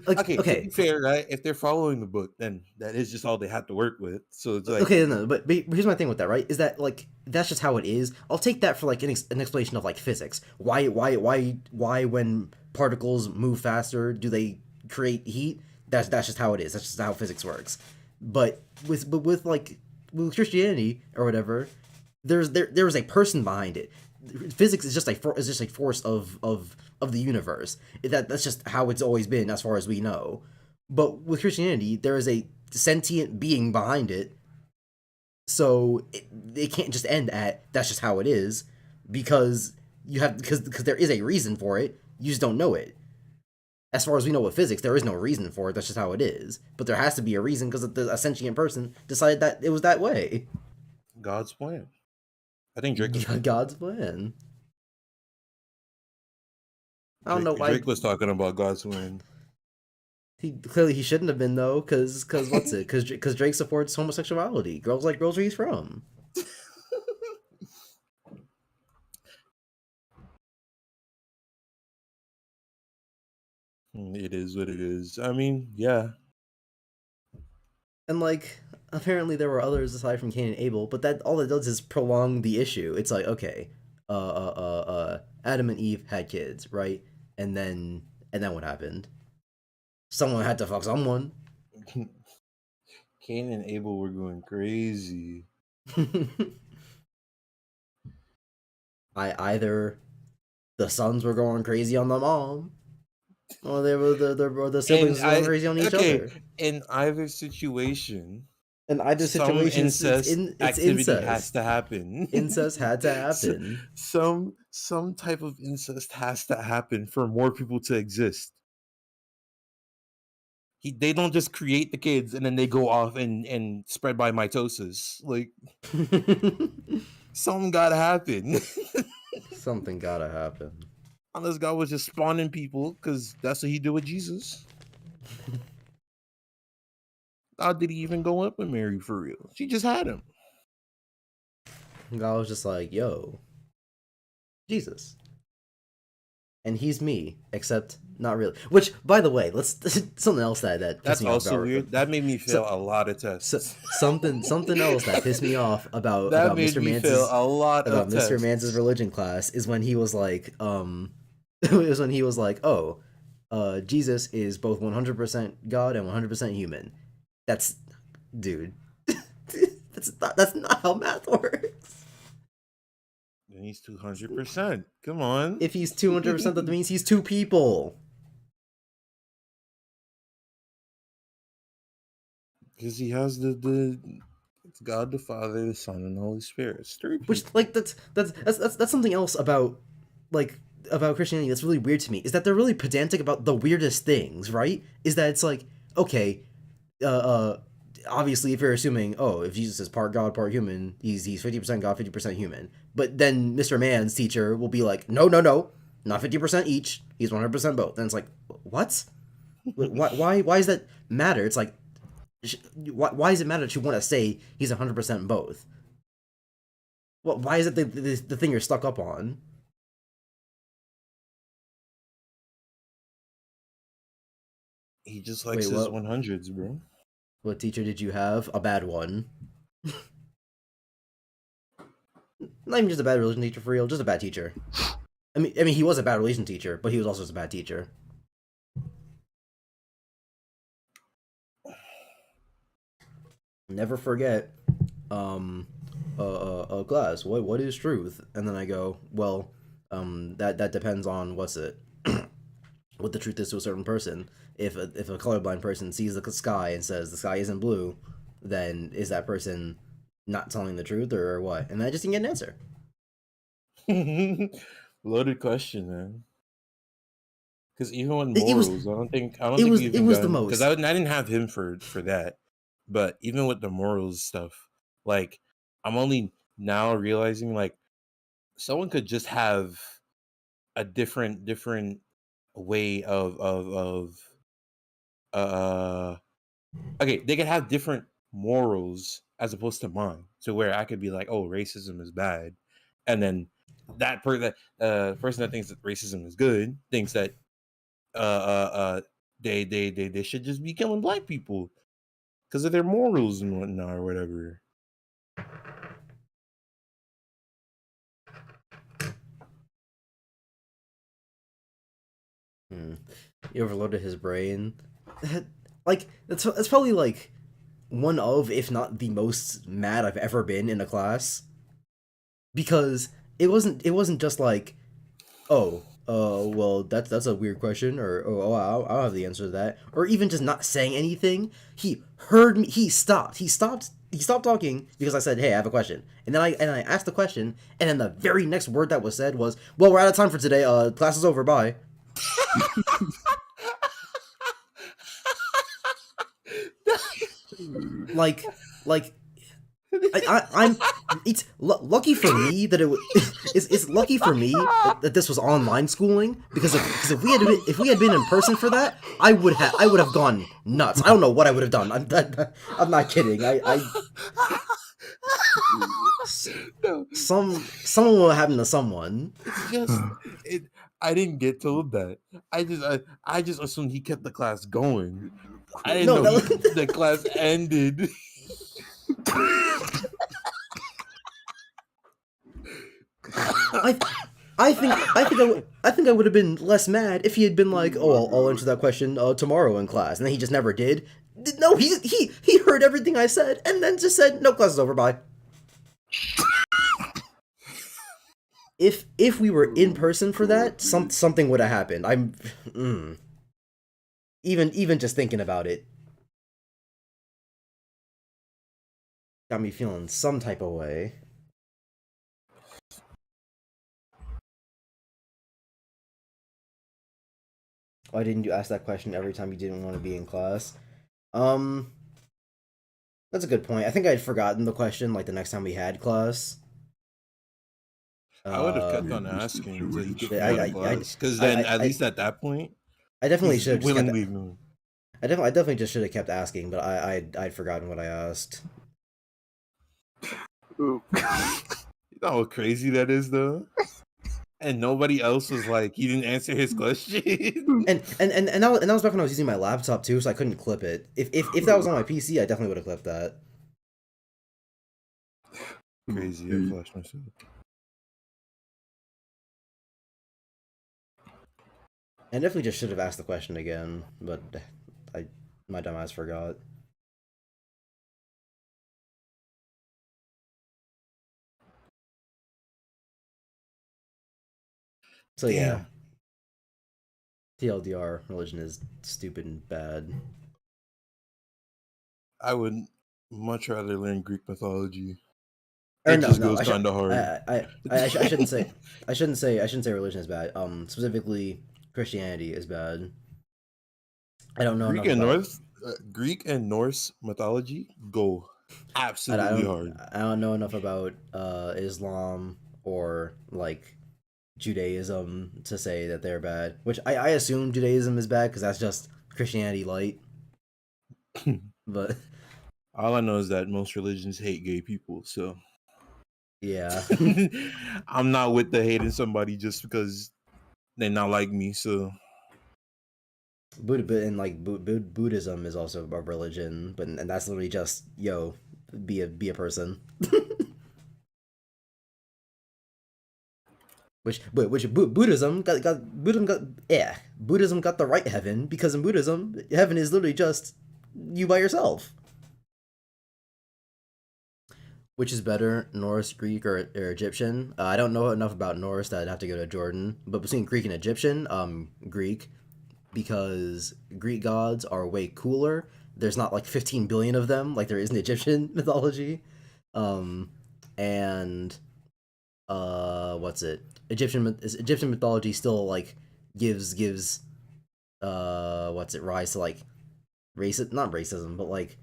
like okay, to be okay, fair, right? If they're following the book, then that is just all they have to work with. So it's like, okay, no, but here's my thing with that, right? Is that like that's just how it is. I'll take that for like an explanation of like physics. Why when particles move faster do they create heat? That's just how it is. That's just how physics works. But with like with Christianity or whatever, there's a person behind it. Physics is just is just a force of the universe. That's just how it's always been as far as we know. But with Christianity, there is a sentient being behind it, so it can't just end at that's just how it is, because you have because there is a reason for it. You just don't know it. As far as we know with physics, there is no reason for it. That's just how it is. But there has to be a reason because a sentient person decided that it was that way. God's plan. I think Drake was talking about God's plan. I don't know why Drake was talking about God's plan. he shouldn't have been though, because what's it? Because Drake supports homosexuality. Girls like girls where he's from. It is what it is. I mean, yeah. And like apparently there were others aside from Cain and Abel, but that all it does is prolong the issue. It's like okay, Adam and Eve had kids, right? And then what happened? Someone had to fuck someone. Cain and Abel were going crazy. Either the sons were going crazy on the mom, or they were the siblings were going crazy on each other. In either situation, In either some situation, incest it's activity has incest. to happen. Incest had to happen. Some type of incest has to happen for more people to exist. They don't just create the kids and then they go off and spread by mitosis. Like something gotta happen. Something gotta happen. Unless God was just spawning people, because that's what he did with Jesus. How did he even go up with Mary for real? She just had him. God was just like, yo, Jesus. And he's me, except not really. Which, by the way, let's something else that pissed That's me off also about weird. That made me fail a lot of tests. something else that pissed me off about That made Mr. me fail Mance's a lot of Mr. tests. Mance's religion class is when he was like, it was when he was like, oh, Jesus is both 100% God and 100% human. That's, dude, that's not how math works. Then he's 200%. Come on. If he's 200%, that means he's two people. Because he has the it's God the Father, the Son, and the Holy Spirit. It's three people. Which, like, that's something else about, like, about Christianity that's really weird to me, is that they're really pedantic about the weirdest things, right? Is that it's like, okay, uh, uh, obviously, if you're assuming, oh, if Jesus is part God, part human, he's 50% God, 50% human. But then Mr. Man's teacher will be like, no, no, no, not 50% each. He's 100% both. And it's like, what? Why does that matter? It's like, why does it matter that you want to say he's 100% both? Well, why is it the thing you're stuck up on? He just Wait, likes his what? 100s, bro. What teacher did you have? A bad one. Not even just a bad religion teacher for real, just a bad teacher. I mean, he was a bad religion teacher, but he was also just a bad teacher. Never forget, class. What is truth? And then I go, well, that depends on what's it, what the truth is to a certain person. If a colorblind person sees the sky and says the sky isn't blue, then is that person not telling the truth or what? And I just didn't get an answer. Loaded question, man. Because even with It was morals, I don't think we it even was the got because most. I didn't have him for that. But even with the morals stuff, like I'm only now realizing like someone could just have a different way of uh okay, they could have different morals as opposed to mine. So where I could be like, oh, racism is bad, and then that person that thinks that racism is good thinks that uh uh uh they should just be killing black people because of their morals and whatnot or whatever. He overloaded his brain. Like that's probably like one of, if not the most mad I've ever been in a class, because it wasn't just like, oh, well, that's a weird question, or oh, I'll have the answer to that, or even just not saying anything. He heard me. He stopped talking because I said, hey, I have a question, and then I asked the question, and then the very next word that was said was, well, we're out of time for today. Class is over. Bye. like I'm. It's lucky for me that it's lucky for me that this was online schooling, because if we had been in person for that, I would have gone nuts. I don't know what I would have done. I'm not kidding. No, Someone will happen to someone. it's just it. I didn't get told that. I just assumed he kept the class going. I didn't No, know the class ended. I I think I would have been less mad if he had been like, oh, I'll answer that question tomorrow in class, and then he just never did. No, he heard everything I said and then just said, no, class is over. Bye. If we were in person for that, something would have happened. Even just thinking about it got me feeling some type of way. Why didn't you ask that question every time you didn't want to be in class? Um, that's a good point. I think I'd forgotten the question like the next time we had class. I would have kept Uh, on asking until he kicked I me out I of class. Because I then, I, at I, least at that point, I definitely he's should have just kept. willingly ignoring. I definitely just should have kept asking, but I'd forgotten what I asked. You know how crazy that is, though. And nobody else was like, he didn't answer his question. And that was back when I was using my laptop too, so I couldn't clip it. If that was on my PC, I definitely would have clipped that. Crazy, I flashed myself. And definitely just should have asked the question again, but my dumb ass forgot. So yeah, Damn. TLDR, religion is stupid and bad. I would much rather learn Greek mythology. Or It no, just no, goes I should, kind of hard. I shouldn't say, I shouldn't say religion is bad. Specifically, Christianity is bad. I don't know enough about. Greek and Norse mythology go absolutely hard. I don't know enough about Islam or like Judaism to say that they're bad. Which I assume Judaism is bad because that's just Christianity light. But All I know is that most religions hate gay people, so yeah, I'm not with the hating somebody just because they're not like me. So Buddhism is also a religion, but and that's literally just be a person. Buddhism Buddhism got the right heaven because in Buddhism heaven is literally just you by yourself. Which is better, Norse, Greek, or Egyptian? I don't know enough about Norse that I'd have to go to Jordan. But between Greek and Egyptian, Greek, because Greek gods are way cooler. There's not like 15 billion of them like there is in Egyptian mythology. Um, and what's it? Egyptian mythology still like gives what's it rise to like not racism, but like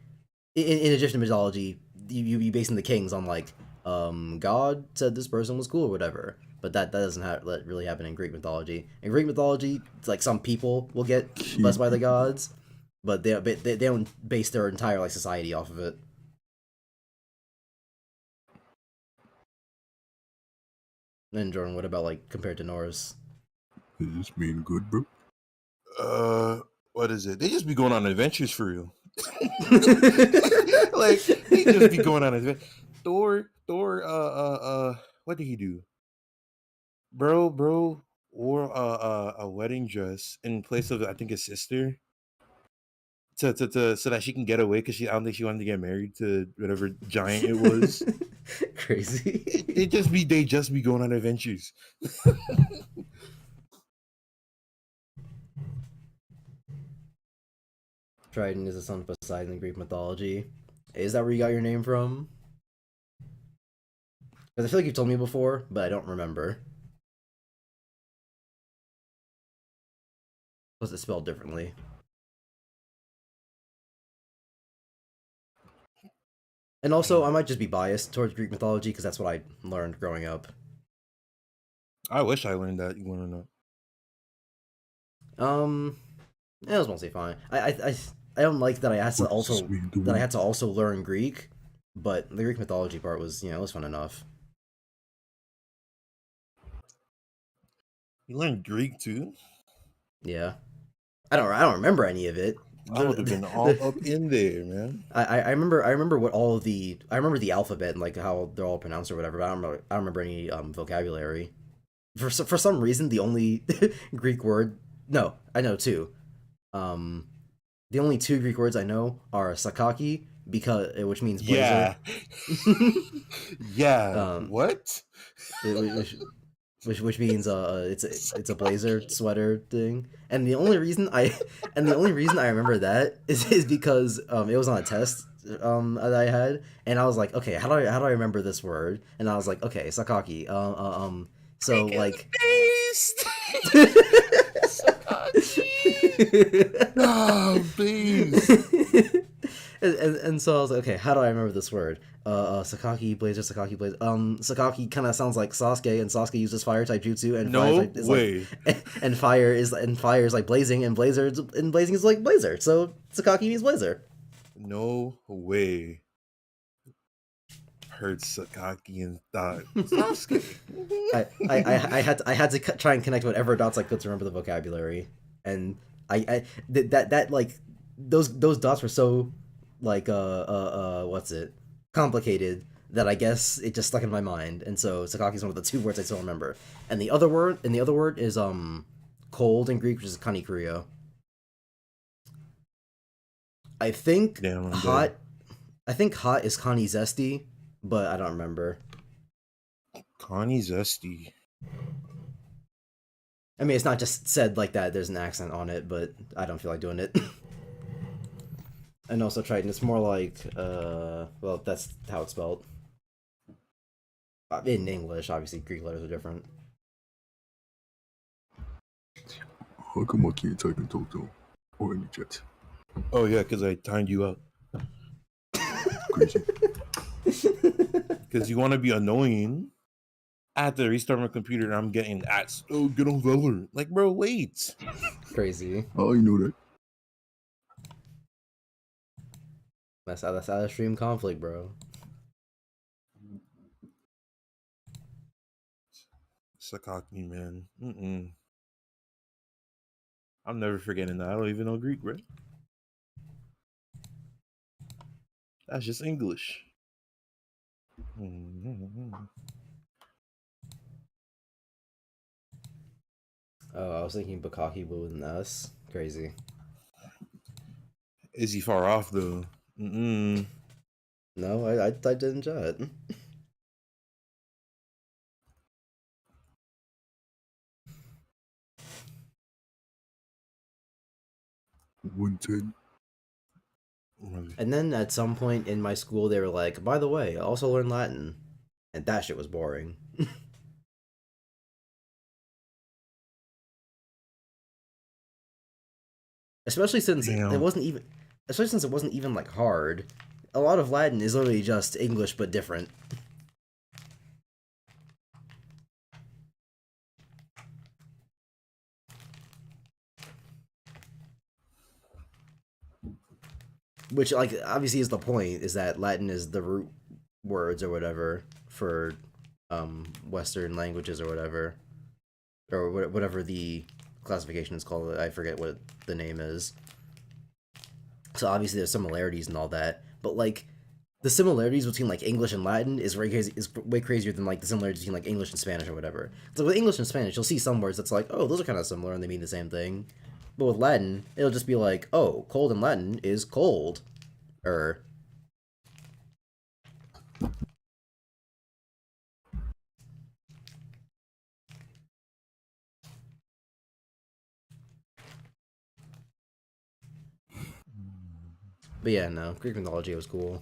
in Egyptian mythology, you be basing the kings on like God said this person was cool or whatever. But that doesn't really happen in Greek mythology. In Greek mythology, it's like some people will get blessed by the gods, but they don't base their entire like society off of it. And Jordan, what about like compared to Norse? is this being good, bro? What is it? They just be going on adventures for real. Like they just be going on adventures. Thor, what did he do? Bro wore a wedding dress in place of I think his sister to so that she can get away because I don't think she wanted to get married to whatever giant it was. Crazy. They just be going on adventures. Triton is the son of Poseidon in Greek mythology. Is that where you got your name from? Because I feel like you've told me before, but I don't remember. Was it spelled differently? And also, I might just be biased towards Greek mythology because that's what I learned growing up. I wish I learned that. You want to know? It was mostly fine. I don't like that I had to also learn Greek, but the Greek mythology part was it was fun enough. You learned Greek too? Yeah, I don't remember any of it. I would have been all up in there, man. I remember what all of I remember the alphabet and like how they're all pronounced or whatever, but I don't remember any vocabulary. For some reason, the only Greek word no, I know two. The only two Greek words I know are sakaki which means blazer. Yeah. Yeah. What? Which means it's a blazer sweater thing. And the only reason I remember that is because it was on a test that I had, and I was like, okay, how do I remember this word? And I was like, okay, sakaki. So like. No, please. and so I was like, okay, how do I remember this word? Sakaki blazer, Sakaki blazer. Sakaki kind of sounds like Sasuke, and Sasuke uses fire type jutsu, and fire is like blazing, and blazing is like blazer. So Sakaki means blazer. No way. Heard Sakaki and thought Sasuke. I had to try and connect whatever dots I could to remember the vocabulary, and that like those dots were so like what's it complicated that I guess it just stuck in my mind, and so Sakaki is one of the two words I still remember, and the other word is cold in Greek, which is kanikurio. I think hot. I think hot is kani zesty, but I don't remember. Kani zesty. I mean, it's not just said like that. There's an accent on it, but I don't feel like doing it. And also Triton, it's more like, well, that's how it's spelled. In English, obviously, Greek letters are different. How come I can't type in Toto or any jet? Oh yeah, because I timed you up. Crazy. Because you want to be annoying. I had to restart my computer and I'm getting ads. Oh, get on Valor. Like, bro, wait. Crazy. How you know that? That's out of stream conflict, bro. Sakakni, man. I'm never forgetting that. I don't even know Greek, bro. That's just English. Oh, I was thinking Bukaki but with an S. Crazy. Is he far off though? No, I typed it in chat. $110. And then at some point in my school, they were like, by the way, also learn Latin. And that shit was boring. Especially since Damn. it wasn't even like hard. A lot of Latin is literally just English but different. Which, like, obviously is the point, is that Latin is the root words or whatever for Western languages or whatever. Or whatever the classification is called. I forget what the name is. So obviously there's similarities and all that. But, like, the similarities between, like, English and Latin is way crazier than, like, the similarities between, like, English and Spanish or whatever. So with English and Spanish, you'll see some words that's like, oh, those are kind of similar and they mean the same thing. But with Latin, it'll just be like, oh, cold in Latin is cold. But yeah, no, Greek mythology was cool.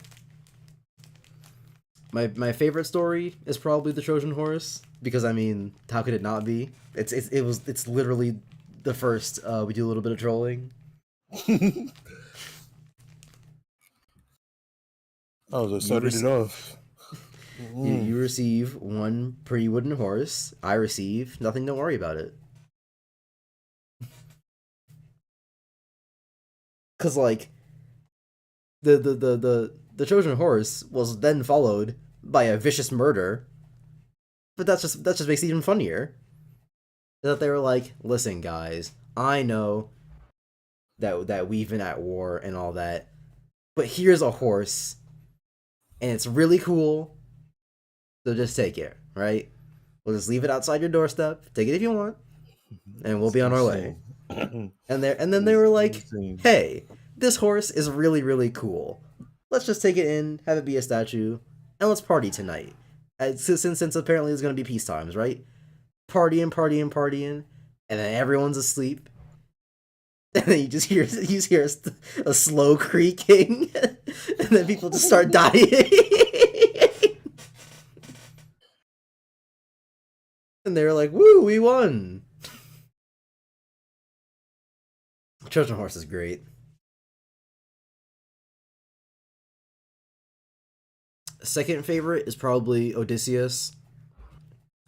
My favorite story is probably the Trojan Horse, because I mean, how could it not be? It's literally the first we do a little bit of trolling. Oh, so started it off. You receive one pretty wooden horse. I receive nothing. Don't worry about it. Cause like the Trojan horse was then followed by a vicious murder. But that just makes it even funnier. That they were like, listen, guys, I know that we've been at war and all that, but here's a horse, and it's really cool. So just take it, right? We'll just leave it outside your doorstep. Take it if you want, and we'll be on our way. And then they were like, hey, this horse is really, really cool. Let's just take it in, have it be a statue, and let's party tonight. Since apparently it's gonna be peace times, right? Partying, and then everyone's asleep. And then you just hear a slow creaking, and then people just start dying. And they're like, "Woo, we won!" Trojan Horse is great. Second favorite is probably Odysseus.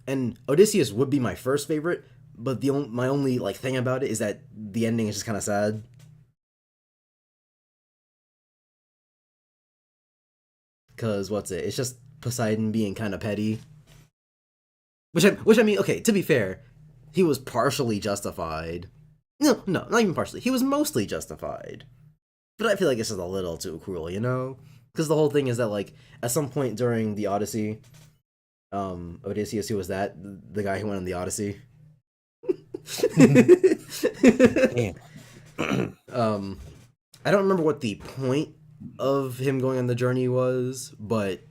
And Odysseus would be my first favorite, but my only like thing about it is that the ending is just kind of sad. Cause what's it? It's just Poseidon being kind of petty. Which I mean, okay. To be fair, he was partially justified. No, not even partially. He was mostly justified. But I feel like it's just a little too cruel, you know? Because the whole thing is that like at some point during the Odyssey, Odysseus, who was that? The guy who went on the Odyssey. I don't remember what the point of him going on the journey was, but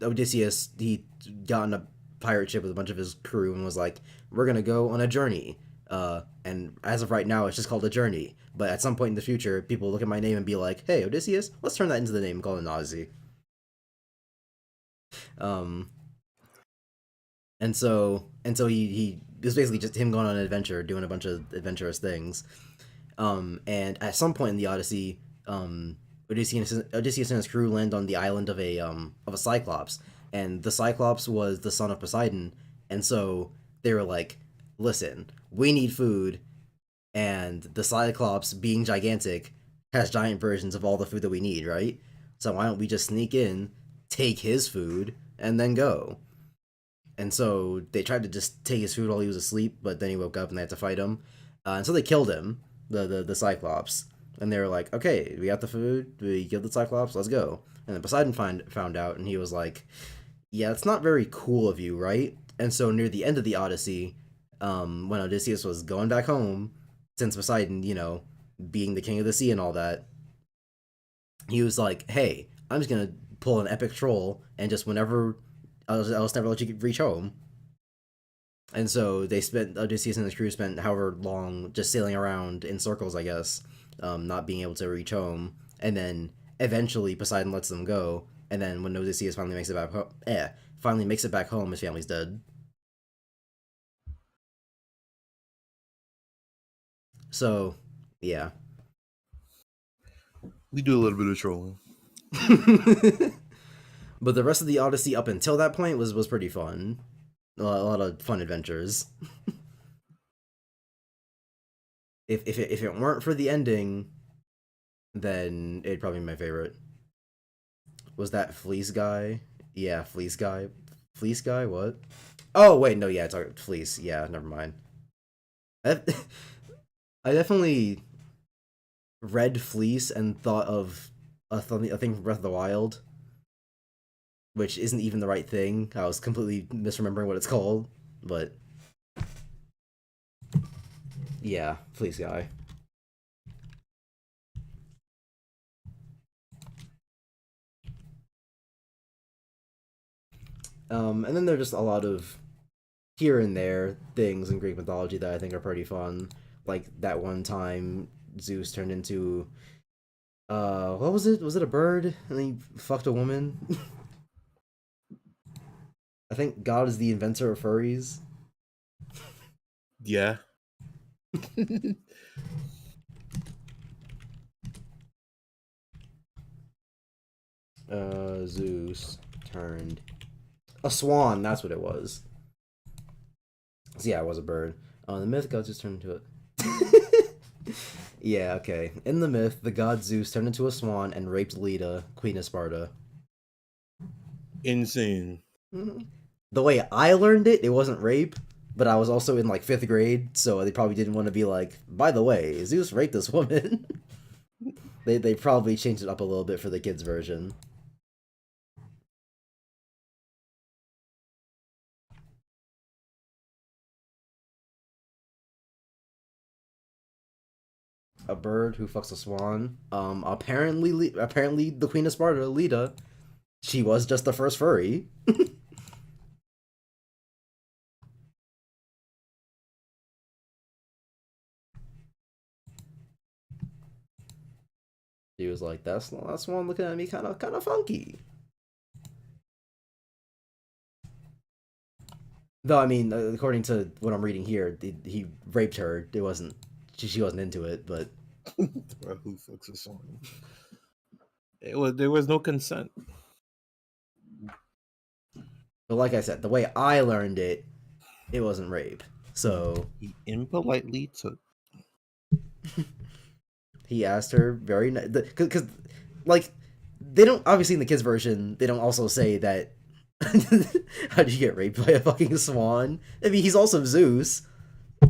Odysseus, he got on a pirate ship with a bunch of his crew and was like, we're gonna go on a journey And as of right now, it's just called a journey. But at some point in the future, people will look at my name and be like, "Hey, Odysseus, let's turn that into the name and call it an Odyssey." Um, and so he it was basically just him going on an adventure, doing a bunch of adventurous things. And at some point in the Odyssey, Odysseus and his crew land on the island of a Cyclops, and the Cyclops was the son of Poseidon, and so they were like, "Listen, we need food, and the Cyclops, being gigantic, has giant versions of all the food that we need, right? So why don't we just sneak in, take his food, and then go?" And so they tried to just take his food while he was asleep, but then he woke up and they had to fight him. And so they killed him, the Cyclops. And they were like, "Okay, we got the food, we killed the Cyclops, let's go." And then Poseidon found out, and he was like, "Yeah, it's not very cool of you, right?" And so near the end of the Odyssey, when Odysseus was going back home, since Poseidon, being the king of the sea and all that, he was like, "Hey, I'm just gonna pull an epic troll, and just whenever I'll just never let you reach home." And so Odysseus and his crew spent however long just sailing around in circles, I guess, not being able to reach home. And then eventually Poseidon lets them go. And then when Odysseus finally makes it back home, his family's dead. So, yeah. We do a little bit of trolling. But the rest of the Odyssey up until that point was pretty fun. A lot of fun adventures. If it weren't for the ending, then it'd probably be my favorite. Was that Fleece guy? Yeah, Fleece guy. Fleece guy? What? Oh wait, no, yeah, it's Fleece. Yeah, never mind. I definitely read Fleece and thought of a thing from Breath of the Wild, which isn't even the right thing. I was completely misremembering what it's called, but yeah, Fleece guy. And then there's just a lot of here and there things in Greek mythology that I think are pretty fun. Like that one time Zeus turned into what was it? Was it a bird? And he fucked a woman? I think God is the inventor of furries. Yeah. Zeus turned a swan, that's what it was. So yeah, it was a bird. The myth God Zeus turned into it. Yeah, okay. In the myth, the god Zeus turned into a swan and raped Leda, queen of Sparta. Insane. The way I learned it, it wasn't rape, but I was also in like 5th grade, so they probably didn't want to be like, "By the way, Zeus raped this woman." They probably changed it up a little bit for the kids' version. A bird who fucks a swan. Apparently the queen of Sparta, Leda, she was just the first furry. She was like, "That's one looking at me kind of funky." Though I mean, according to what I'm reading here, he raped her. It wasn't she wasn't into it, but Who fucks a song? There was no consent. but like I said, the way I learned it, it wasn't rape. So He impolitely took. he asked her very because like they don't obviously in the kids version they don't also say that. How did you get raped by a fucking swan? I mean, he's also Zeus.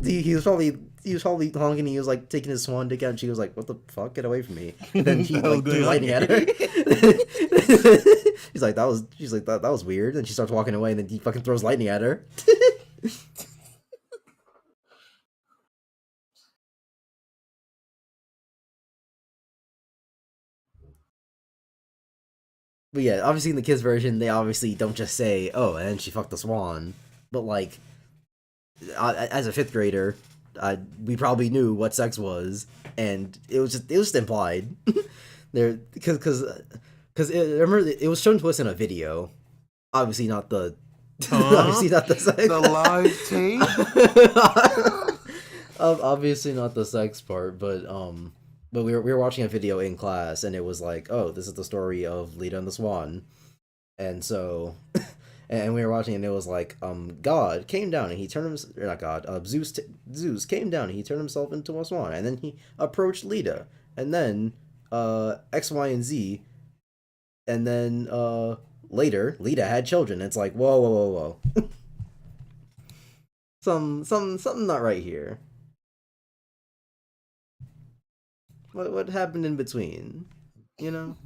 He was probably honking. He was like taking his swan dick out, and she was like, "What the fuck? Get away from me!" And then he like threw lightning at her. She's like, that was weird. And she starts walking away, and then he fucking throws lightning at her. But yeah, obviously in the kids version, they obviously don't just say, "Oh, and then she fucked the swan," but like, as a 5th grader, we probably knew what sex was, and it was just implied. There, because remember it was shown to us in a video. Obviously not the Huh? obviously not the sex. The live tape? Obviously not the sex part, but we were watching a video in class, and it was like, oh, this is the story of Lita and the Swan, and so, and we were watching, and it was like, God came down and he turned him, or not God, Zeus came down and he turned himself into a swan, and then he approached Lita, and then X, Y, and Z, and then later Lita had children. It's like, whoa, whoa, whoa, whoa. Something not right here. What happened in between? You know?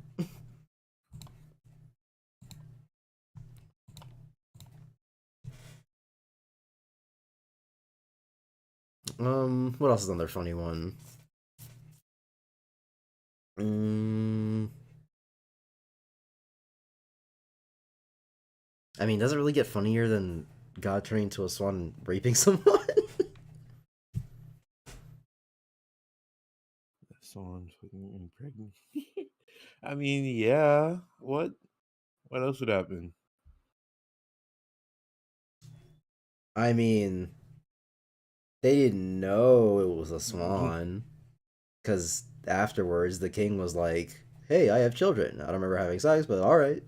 What else is another funny one? I mean, does it really get funnier than God turning into a swan and raping someone? Someone's fucking pregnant. I mean, yeah. What else would happen? I mean, they didn't know it was a swan, because afterwards the king was like, "Hey, I have children. I don't remember having sex, but all right."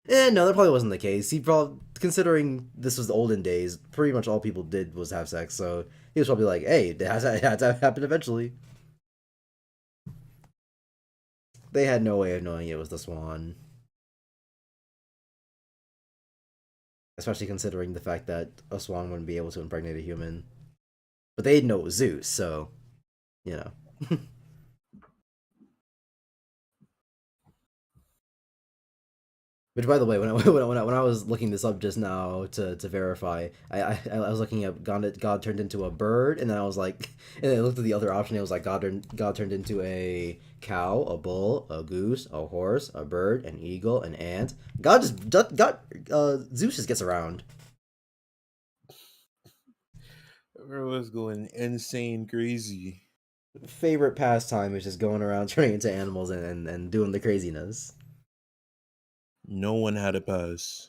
No, that probably wasn't the case. He probably, considering this was the olden days, pretty much all people did was have sex, so he was probably like, "Hey, it had to happen eventually." They had no way of knowing it was the swan. Especially considering the fact that a swan wouldn't be able to impregnate a human. But they didn't know it was Zeus, so, you know. Which, by the way, when I was looking this up just now to verify, I was looking up God turned into a bird, and then I was like, and then I looked at the other option. It was like God turned into a cow, a bull, a goose, a horse, a bird, an eagle, an ant. Zeus just gets around. Everyone's going insane crazy. Favorite pastime is just going around turning into animals and doing the craziness. No one had a pass.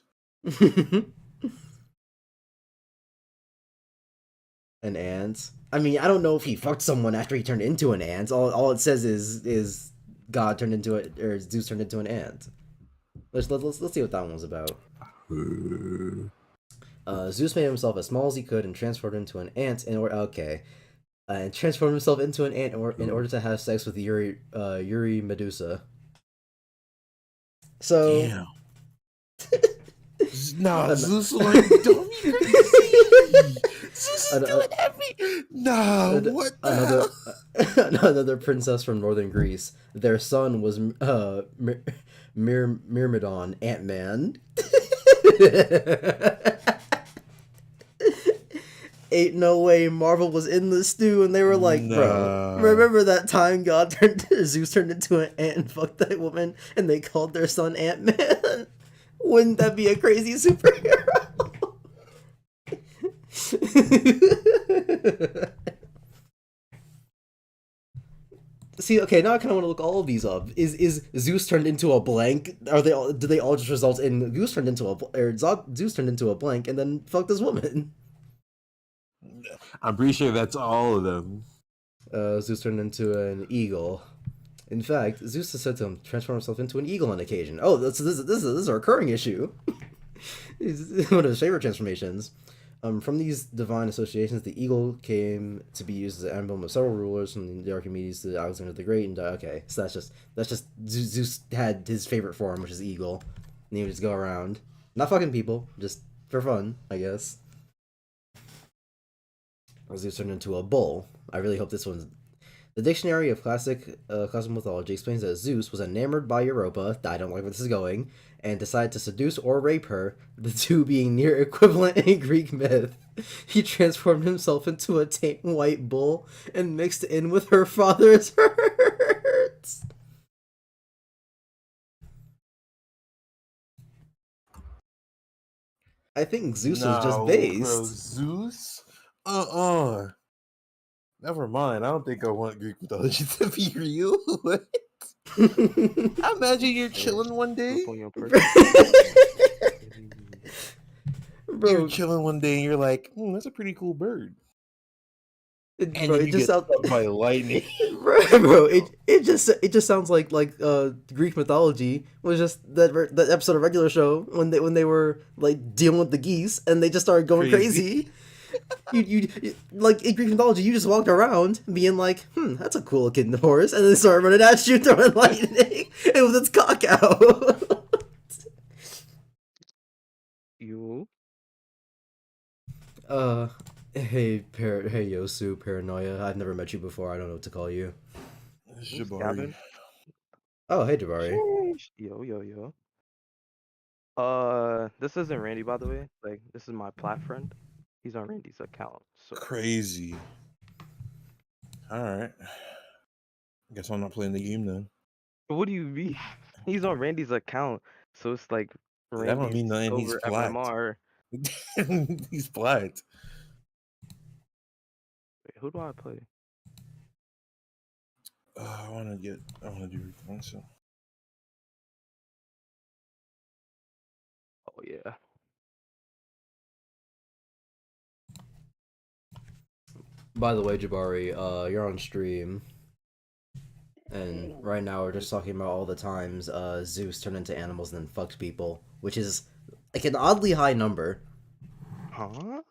An ant. I mean, I don't know if he fucked someone after he turned into an ant. All it says is God turned into it, or Zeus turned into an ant. Let's see what that one was about. Zeus made himself as small as he could and transformed into an ant and transformed himself into an ant in order to have sex with Yuri Medusa. So damn. Nah, Zeus like dummy crazy. Zeus is doing every. Nah, what the hell? Another princess from northern Greece. Their son was Myrmidon, Ant-Man. Ain't no way Marvel was in the stew, and they were like, bro, remember that time Zeus turned into an ant and fucked that woman, and they called their son Ant-Man? Wouldn't that be a crazy superhero? See, okay, now I kind of want to look all of these up. Is Zeus turned into a blank? Do they all just result in Zeus turned into a blank and then fucked this woman? I'm pretty sure that's all of them. Zeus turned into an eagle. In fact, Zeus is said to transform himself into an eagle on occasion. Oh, this is a recurring issue. It's one of his favorite transformations. From these divine associations, the eagle came to be used as an emblem of several rulers, from the Archimedes to Alexander the Great. And okay, so that's just Zeus had his favorite form, which is eagle, and he would just go around, not fucking people, just for fun, I guess. Zeus turned into a bull. I really hope this one's. The Dictionary of Classical Mythology explains that Zeus was enamored by Europa, I don't like where this is going, and decided to seduce or rape her, the two being near equivalent in Greek myth. He transformed himself into a tame white bull and mixed in with her father's herds. I think Zeus was just based. Bro, Zeus? Never mind. I don't think I want Greek mythology to be real. I imagine you're chilling one day. Poop on your person. You're Bro, chilling one day and you're like, that's a pretty cool bird. And bro, then it you just get sounds struck by lightning. bro, it just sounds like Greek mythology was just that episode of regular show when they were like dealing with the geese and they just started going crazy. You like in Greek mythology, you just walked around being like, that's a cool looking horse, and then they started running at you, throwing lightning, and with its cock out. You? Hey Yosu, paranoia. I've never met you before. I don't know what to call you. It's Who's Jabari. Gavin? Oh, hey Jabari. Sheesh. Yo. This isn't Randy, by the way. Like, this is my plat friend. He's on Randy's account. So Crazy. All right. Guess I'm not playing the game then. what do you mean? He's on Randy's account, so it's like That don't Randy's mean nothing. He's over flat. MMR. He's flat. Wait, who do I play? I want to do Grandmaster. Oh yeah. By the way, Jabari, you're on stream, and right now we're just talking about all the times Zeus turned into animals and then fucked people, which is like an oddly high number. Huh?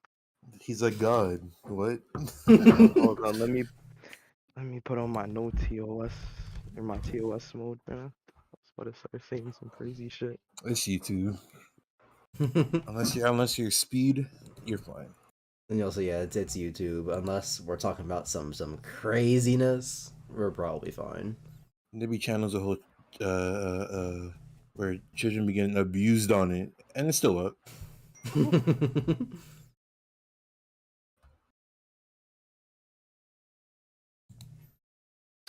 He's a god. What? Hold on, let me put on my no TOS or my TOS mode, man. I was about to start saying some crazy shit. It's you too. Unless you're speed, you're fine. And also, yeah, it's YouTube. Unless we're talking about some craziness, we're probably fine. There be channels whole where children begin abused on it, and it's still up.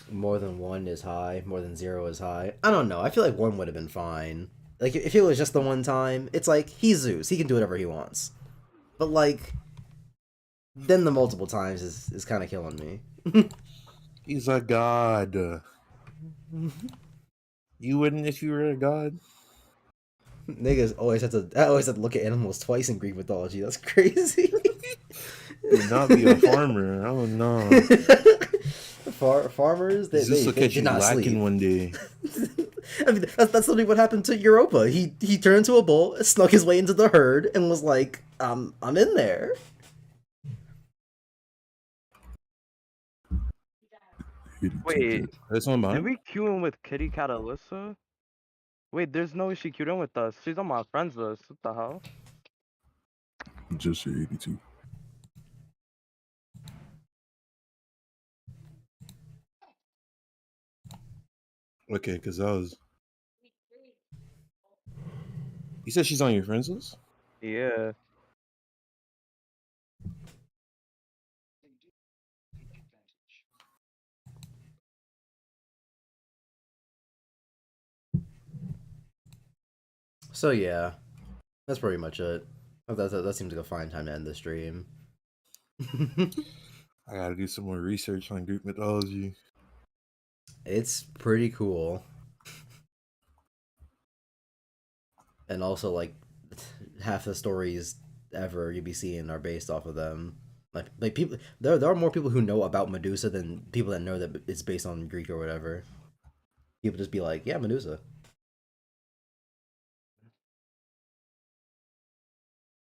More than 1 is high, more than 0 is high. I don't know. I feel like 1 would have been fine. Like, if it was just the one time, it's like, he's Zeus. He can do whatever he wants. But, like, then the multiple times is kind of killing me. He's a god. You wouldn't if you were a god? Niggas always have to look at animals twice in Greek mythology. That's crazy. Do not be a farmer. Oh no. Farmers, they look at did you not lacking sleep. one day. I mean, that's literally what happened to Europa. He turned into a bull, snuck his way into the herd, and was like, I'm in there. Wait, That's on did mine. we queue in with Kitty Cat Alyssa? Wait, there's no way she queued in with us. She's on my friends list. What the hell? Just say 82. Okay, because I was. You said she's on your friends list? Yeah. So yeah, that's pretty much it. That seems like a fine time to end the stream. I gotta do some more research on Greek mythology. It's pretty cool. And also, like, half the stories ever you be seeing are based off of them. Like people, there are more people who know about Medusa than people that know that it's based on Greek or whatever. People just be like, yeah, Medusa.